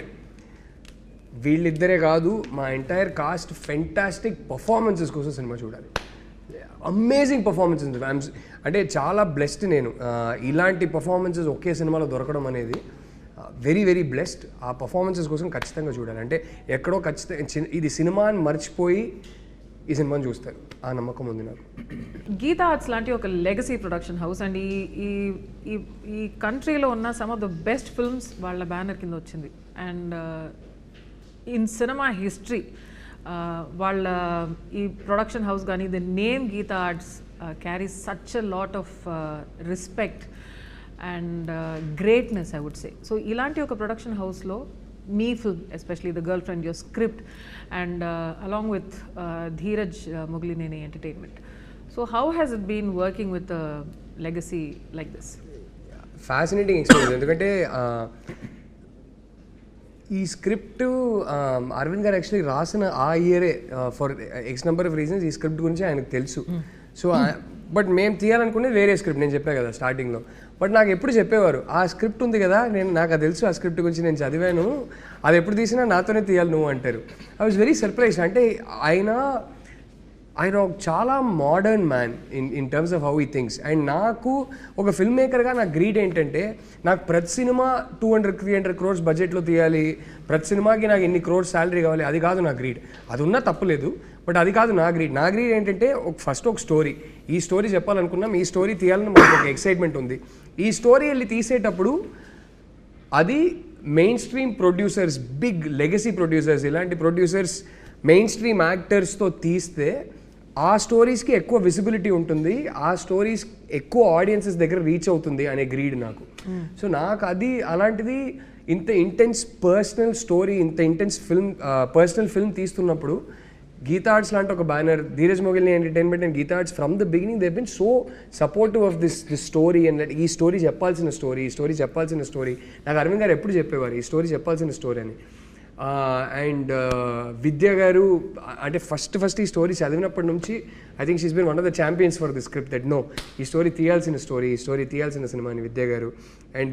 వీళ్ళిద్దరే కాదు, మా ఎంటైర్ కాస్ట్ ఫెంటాస్టిక్ పర్ఫార్మెన్సెస్ కోసం సినిమా చూడాలి. Amazing performances. అంటే చాలా బ్లెస్డ్ నేను, ఇలాంటి పర్ఫార్మెన్సెస్ ఒకే సినిమాలో దొరకడం అనేది వెరీ వెరీ బ్లెస్డ్. ఆ పర్ఫార్మెన్సెస్ కోసం ఖచ్చితంగా చూడాలి. అంటే ఎక్కడో ఖచ్చితంగా ఇది సినిమా అని మర్చిపోయి ఈ సినిమాని చూస్తారు, ఆ నమ్మకం ఉంది నాకు. గీతా ఆర్ట్స్ లాంటి ఒక లెగసీ ప్రొడక్షన్ హౌస్ అండ్ ఈ కంట్రీలో ఉన్న some of the best films వాళ్ళ బ్యానర్ కింద వచ్చింది. అండ్ ఇన్ సినిమా హిస్టరీ వాళ్ళ ఈ ప్రొడక్షన్ హౌస్ కానీ the name Geetha Arts carries such a lot of respect and greatness I would say. So ఇలాంటి ఒక ప్రొడక్షన్ హౌస్లో మీ film, especially the girl friend, your script, and along with Dheeraj Mogilineni Entertainment. So how has it been working with legacy like this? Fascinating experience. ఎందుకంటే ఈ స్క్రిప్ట్ అరవింద్ గారు యాక్చువల్లీ రాసిన ఆ ఇయరే for X number of reasons ఈ స్క్రిప్ట్ గురించి ఆయనకు తెలుసు. సో బట్ మేము తీయాలనుకునే వేరే స్క్రిప్ట్, నేను చెప్పాను కదా స్టార్టింగ్లో. బట్ నాకు ఎప్పుడు చెప్పేవారు, ఆ స్క్రిప్ట్ ఉంది కదా, నాకు అది తెలుసు, ఆ స్క్రిప్ట్ గురించి నేను చదివాను, అది ఎప్పుడు తీసినా నాతోనే తీయాలి నువ్వు అంటారు. I was very surprise. అంటే ఆయన చాలా modern man in terms of how ఈ థింగ్స్. అండ్ నాకు ఒక ఫిల్మ్ మేకర్గా నాకు గ్రీడ్ ఏంటంటే, నాకు ప్రతి సినిమా 200-300 crores బడ్జెట్లో తీయాలి, ప్రతి సినిమాకి నాకు ఇన్ని crores శాలరీ కావాలి, అది కాదు నా గ్రీడ్. అది ఉన్నా తప్పులేదు, బట్ అది కాదు నా గ్రీడ్. నా గ్రీడ్ ఏంటంటే ఫస్ట్ ఒక స్టోరీ, ఈ స్టోరీ చెప్పాలనుకున్నాం, ఈ స్టోరీ తీయాలని మనకు ఒక ఎక్సైట్మెంట్ ఉంది. ఈ స్టోరీ వెళ్ళి తీసేటప్పుడు అది mainstream producers, big legacy producers, ఇలాంటి ప్రొడ్యూసర్స్ మెయిన్ స్ట్రీమ్ యాక్టర్స్తో తీస్తే ఆ స్టోరీస్కి ఎక్కువ విజిబిలిటీ ఉంటుంది, ఆ స్టోరీస్ ఎక్కువ ఆడియన్సెస్ దగ్గర రీచ్ అవుతుంది అనే గ్రీడ్ నాకు. సో నాకు అది అలాంటిది ఇంత ఇంటెన్స్ పర్సనల్ స్టోరీ, ఇంత ఇంటెన్స్ ఫిల్మ్, పర్సనల్ ఫిల్మ్ తీస్తున్నప్పుడు గీతా ఆర్ట్స్ లాంటి ఒక banner, Dheeraj Mogilineni Entertainment and Geetha Arts from the beginning they been so supportive of this story. And ఈ స్టోరీ చెప్పాల్సిన స్టోరీ నాకు అరవింద్ గారు ఎప్పుడు చెప్పేవారు, ఈ స్టోరీ చెప్పాల్సిన స్టోరీ అని. అండ్ విద్య గారు అంటే ఫస్ట్ ఈ స్టోరీ చదివినప్పటి నుంచి I think she's been one of the champions for the script that నో ఈ స్టోరీ తీయాల్సిన సినిమా అని విద్య గారు. అండ్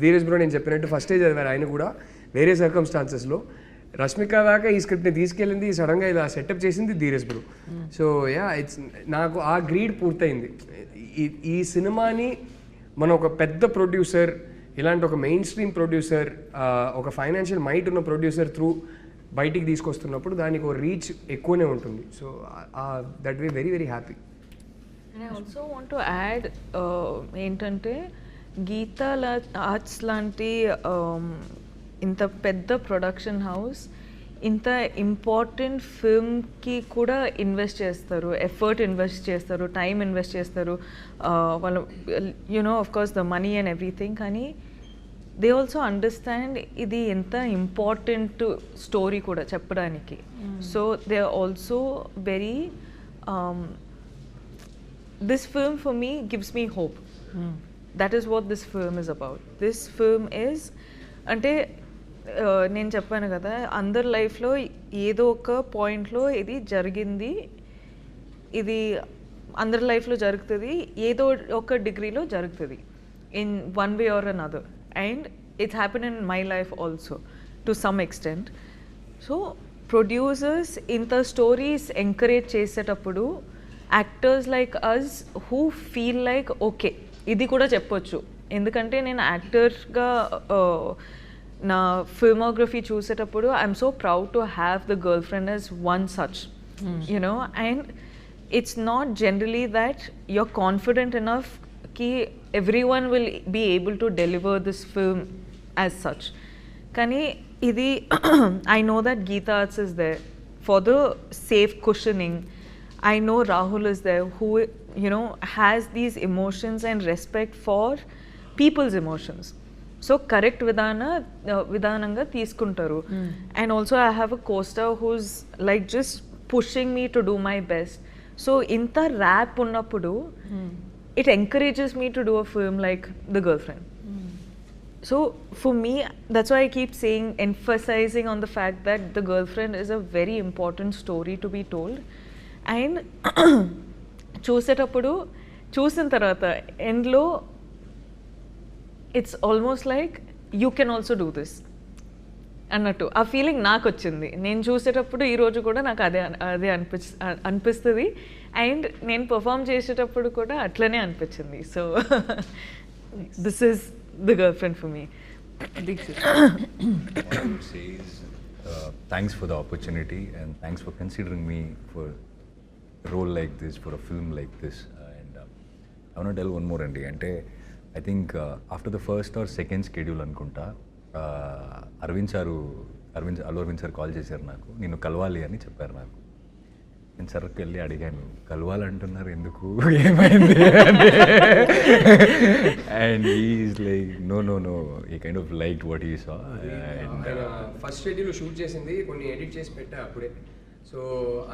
ధీరజ్ బ్రో నేను చెప్పినట్టు ఫస్టే చదివారు ఆయన కూడా వేరే సర్కమ్స్టాన్సెస్లో. రష్మిక దాకా ఈ స్క్రిప్ట్ని తీసుకెళ్ళింది, సడన్గా ఇలా సెటప్ చేసింది Dheeraj bro. So yeah it's నాకు ఆ గ్రీడ్ పూర్తయింది. ఈ సినిమాని మనం ఒక పెద్ద ప్రొడ్యూసర్, ఇలాంటి ఒక మెయిన్ స్ట్రీమ్ ప్రొడ్యూసర్, ఒక ఫైనాన్షియల్ మైట్ ఉన్న ప్రొడ్యూసర్ త్రూ బయటికి తీసుకొస్తున్నప్పుడు దానికి ఒక రీచ్ ఎక్కువనే ఉంటుంది. So that way very very happy. I also want to add ఏంటంటే గీతా ఆర్ట్స్ లాంటి ఇంత పెద్ద ప్రొడక్షన్ హౌస్ ఇంత ఇంపార్టెంట్ ఫిల్మ్కి కూడా ఇన్వెస్ట్ చేస్తారు, ఎఫర్ట్ ఇన్వెస్ట్ చేస్తారు, టైం ఇన్వెస్ట్ చేస్తారు, వాళ్ళు of course the money and everything. కానీ దే ఆల్సో అండర్స్టాండ్ ఇది ఎంత ఇంపార్టెంట్ స్టోరీ కూడా చెప్పడానికి. So they are also very this film for me gives me hope. That is what this film is about. This film is అంటే నేను చెప్పాను కదా, అందరి లైఫ్లో ఏదో ఒక పాయింట్లో ఇది జరిగింది, ఇది అందరి లైఫ్లో జరుగుతుంది, ఏదో ఒక డిగ్రీలో జరుగుతుంది in one way or another. And it's happen in my life also to some extent. So producers ఇంత స్టోరీస్ ఎంకరేజ్ చేసేటప్పుడు actors like us who feel like okay ఇది కూడా చెప్పొచ్చు. ఎందుకంటే నేను యాక్టర్గా నా ఫిల్మోగ్రఫీ చూసేటప్పుడు I'm so proud to have the girl friend as one such, and it's not generally that you're confident enough కి everyone will be able to deliver this film as such. కానీ ఇది I know that Geetha Arts is there for the safe cushioning. I know Rahul is there who has these emotions and respect for people's emotions. So correct vidananga తీసుకుంటారు. And also I have a co-star who's like just pushing me to do my best. So inta rap ఉన్నప్పుడు it encourages me to do a film like The Girlfriend. So for me, that's why I keep saying, emphasizing on the fact that The Girlfriend is a very important story to be told. And చూసిన తర్వాత ఎండ్లో it's almost like you can also do this అన్నట్టు ఆ ఫీలింగ్ నాకు వచ్చింది. నేను చూసేటప్పుడు ఈరోజు కూడా నాకు అదే అనిపిస్తుంది. అండ్ నేను పర్ఫామ్ చేసేటప్పుడు కూడా అట్లనే అనిపించింది. So this is the girl friend for me. Thanks for the opportunity and thanks for considering me for role like this, for a film like this. And I want to tell one more andi ante I think after the first or second schedule anukunta Allu Arvind sir call chesaru naaku ninnu kalvali ani chepparu naaku. నేను సర్కి వెళ్ళి అడిగాను, కలవాలంటున్నారు ఎందుకు, ఏమైంది అని. అండ్ హీఈస్ లైక్ నో ఈ kind of like what he saw. And first schedule shoot చేసింది, కొన్ని ఎడిట్ చేసి పెట్టా అప్పుడే. సో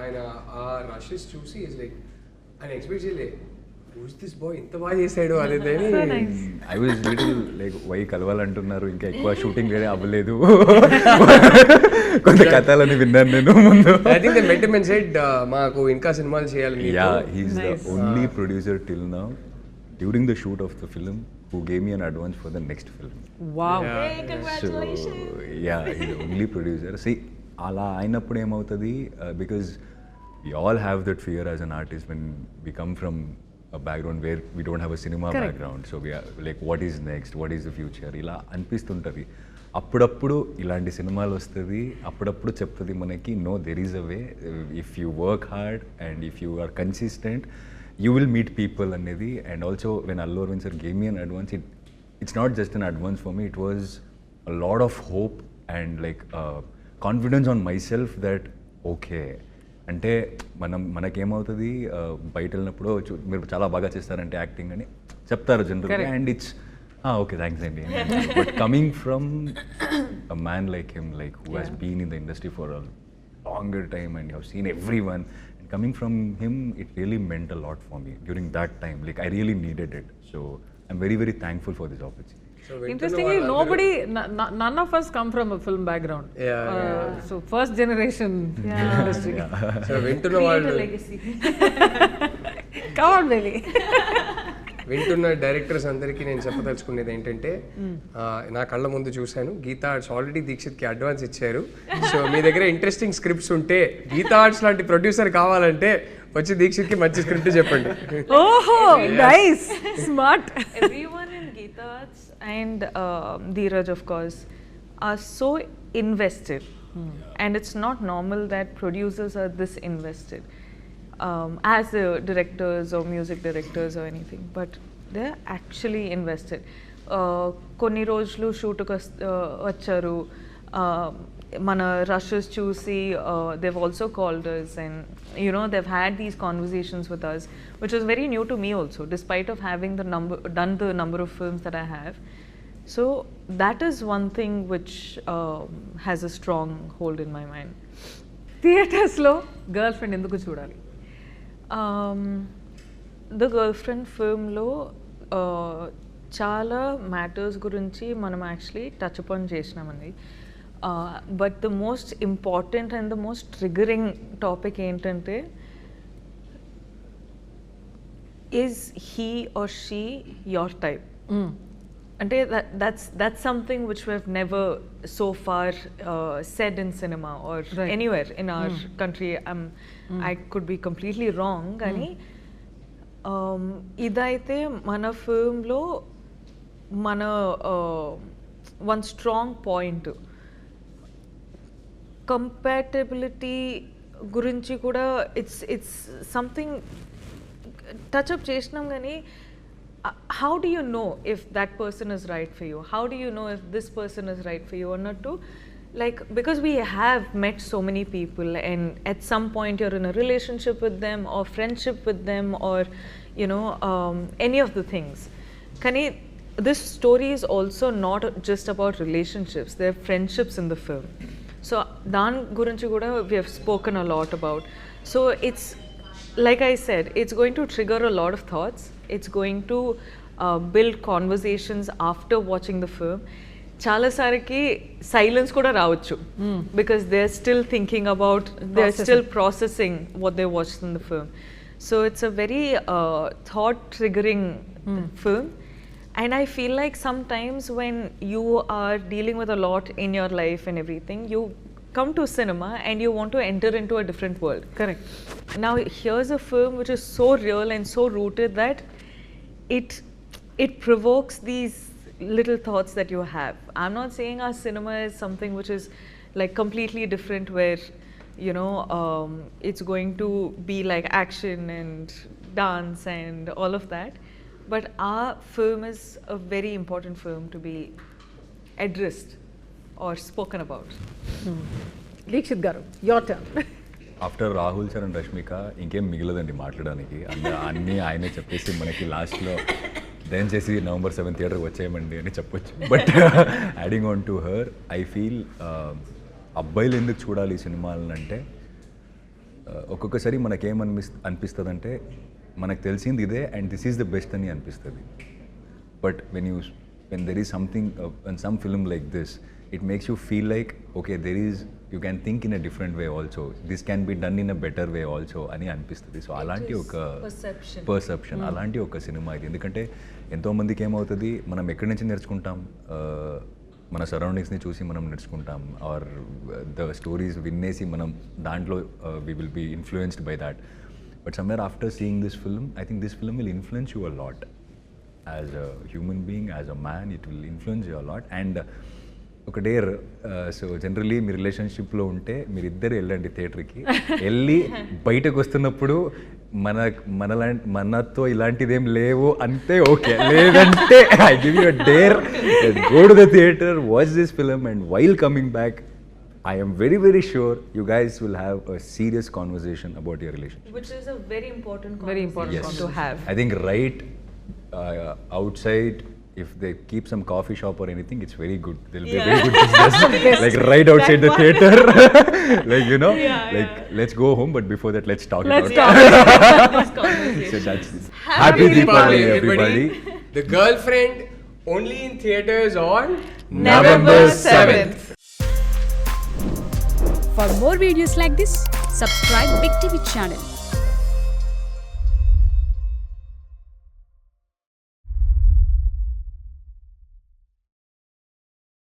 ఆయన ఆ రషెస్ చూసి ఈజ్ లైక్ ఆయన ఎక్స్పెక్ట్ చేయలే, హూస్ దిస్ బాయ్ ఇంత బాగా చేశాడు అనేది. I was little like why కలవాలంటున్నారు, ఇంకా ఎక్కువ షూటింగ్ వేరే అవ్వలేదు, కొంత కథలని విన్నాను నేను ముందు. I think they met him and said మాకు ఇంకా సినిమాలు చేయాలి. Yeah, he is the only producer till now during the shoot of the film who gave me an advance for the next film. Wow. Hey, congratulations. So, yeah, he's the only producer. See, ala ainappudu emautadi because we all have that fear as an artist when we come from a background where we don't have a cinema background. So we are like, what is next, what is the future, ila అనిపిస్తుంటది. అప్పుడప్పుడు ఇలాంటి సినిమాలు వస్తుంది, అప్పుడప్పుడు చెప్తుంది మనకి no there is a way, if you work hard and if you are consistent you will meet people anedi. And also when Allu Arvind sir gave me an advance, it's not just an advance for me, it was a lot of hope and like confidence on myself that okay అంటే మనకేమవుతుంది బయట వెళ్ళినప్పుడు మీరు చాలా బాగా చేస్తారంటే యాక్టింగ్ అని చెప్తారు జనరల్గా, అండ్ ఇట్స్ ఓకే థ్యాంక్స్ అండి. But coming from a man like him, like who has been in the industry for a longer time and you have seen everyone, coming from him, it really meant a lot for me during that time. Like I really needed it. So I'm very, very thankful for this opportunity. Interestingly, none of us come from a film background. So first generation industry. So వింటున్న వాళ్ళు Come on, baby. వింటున్న డైరెక్టర్స్ అందరికీ నేను చెప్పదలుచుకునేది ఏంటంటే నా కళ్ళ ముందు చూశాను గీతా ఆర్ట్స్ ఆల్రెడీ దీక్షిత్కి అడ్వాన్స్ ఇచ్చారు. సో మీ దగ్గర ఇంట్రెస్టింగ్ స్క్రిప్ట్స్ ఉంటే గీతా ఆర్ట్స్ లాంటి ప్రొడ్యూసర్ కావాలంటే వచ్చి దీక్షిత్కి మంచి స్క్రిప్ట్ చెప్పండి. ఓహో nice smart. Everyone in Geeta Arts and Dheeraj, of course, are so invested, and it's not normal that producers are this invested. As the directors or music directors or anything, but they're actually invested. Konni rojulu shoot vacharu, mana rushes choose, they've also called us, and you know they've had these conversations with us, which is very new to me also, despite of having done the number of films that I have. So that is one thing which has a strong hold in my mind. Theatres లో గర్ల్ ఫ్రెండ్ ఎందుకు చూడాలి? ద గర్ల్ ఫ్రెండ్ ఫిల్మ్లో చాలా మ్యాటర్స్ గురించి మనం యాక్చువల్లీ టచ్ అపాన్ చేసినామండి. But the most important and the most triggering topic ఏంటంటే, is he or she your type? అంటే that's something which we have never so far said in cinema or anywhere in our country. I could be completely wrong, కానీ ఇదైతే మన ఫిల్మ్లో మన వన్ స్ట్రాంగ్ పాయింట్. కంపాటబిలిటీ గురించి కూడా ఇట్స్ సంథింగ్ టచ్ అప్ చేసినాం, కానీ how do you know if that person is right for you? How do you know if this person is right for you or not? To like, because we have met so many people and at some point you're in a relationship with them or friendship with them or you know any of the things. Kani, this story is also not just about relationships, there are friendships in the film. So dan gurinchi kuda we have spoken a lot about. So it's like I said, it's going to trigger a lot of thoughts. It's going to build conversations after watching the film. Chala sariki silence kuda raavachu because they're still thinking about, they're still processing what they watched in the film. So it's a very thought triggering film, and I feel like sometimes when you are dealing with a lot in your life and everything, you come to cinema and you want to enter into a different world. Correct. Now here's a film which is so real and so rooted that it provokes these little thoughts that you have. I'm not saying our cinema is something which is like completely different where you know it's going to be like action and dance and all of that, but our film is a very important film to be addressed or spoken about. Dixit గారు, your turn. After Rahul sir and Rashmika ఇంకేం మిగలదండి మాట్లాడడానికి. అన్నీ ఆయనే చెప్పేసి మనకి లాస్ట్లో దయచేసి November 7th థియేటర్కి వచ్చేయమండి అని చెప్పొచ్చు. But adding on to her, I feel అబ్బాయిలు ఎందుకు చూడాలి ఈ సినిమాలను అంటే, ఒక్కొక్కసారి మనకేమనిపిస్తుంది అంటే మనకు తెలిసింది ఇదే and this is the best అని అనిపిస్తుంది. But when there is something in some film like this, it makes you feel like okay, you can think in a different way also, this can be done in a better way also అని అనిపిస్తుంది. సో అలాంటి ఒక పర్సెప్షన్, అలాంటి ఒక సినిమా ఇది. ఎందుకంటే ఎంతోమందికి ఏమవుతుంది, మనం ఎక్కడి నుంచి నేర్చుకుంటాం, మన సరౌండింగ్స్ని చూసి మనం నేర్చుకుంటాం, ఆర్ ద స్టోరీస్ వినేసి మనం దాంట్లో we will be influenced by that. But somewhere after seeing this film, I think this film will influence you a lot as a human being, as a man. It will influence you a lot. And ఒక డేర్, సో జనరలీ మీ రిలేషన్షిప్లో ఉంటే మీరిద్దరు వెళ్ళండి థియేటర్కి, వెళ్ళి బయటకు వస్తున్నప్పుడు మనతో ఇలాంటిదేం లేవు అంటే ఓకే, లేదంటే I give you a dare, go to the theatre, watch this film, and while coming back I am very, very sure you guys will have a serious conversation about your relationship. Which is a very important conversation to have. I think outside, if they keep some coffee shop or anything, it's very good. There'll be a very good business. Like right outside the theater. Like, you know, let's go home, but before that, let's talk about this conversation. So that's Happy Deepavali, everybody. The girlfriend Only in theaters on November 7th. For more videos like this, subscribe Big TV channel.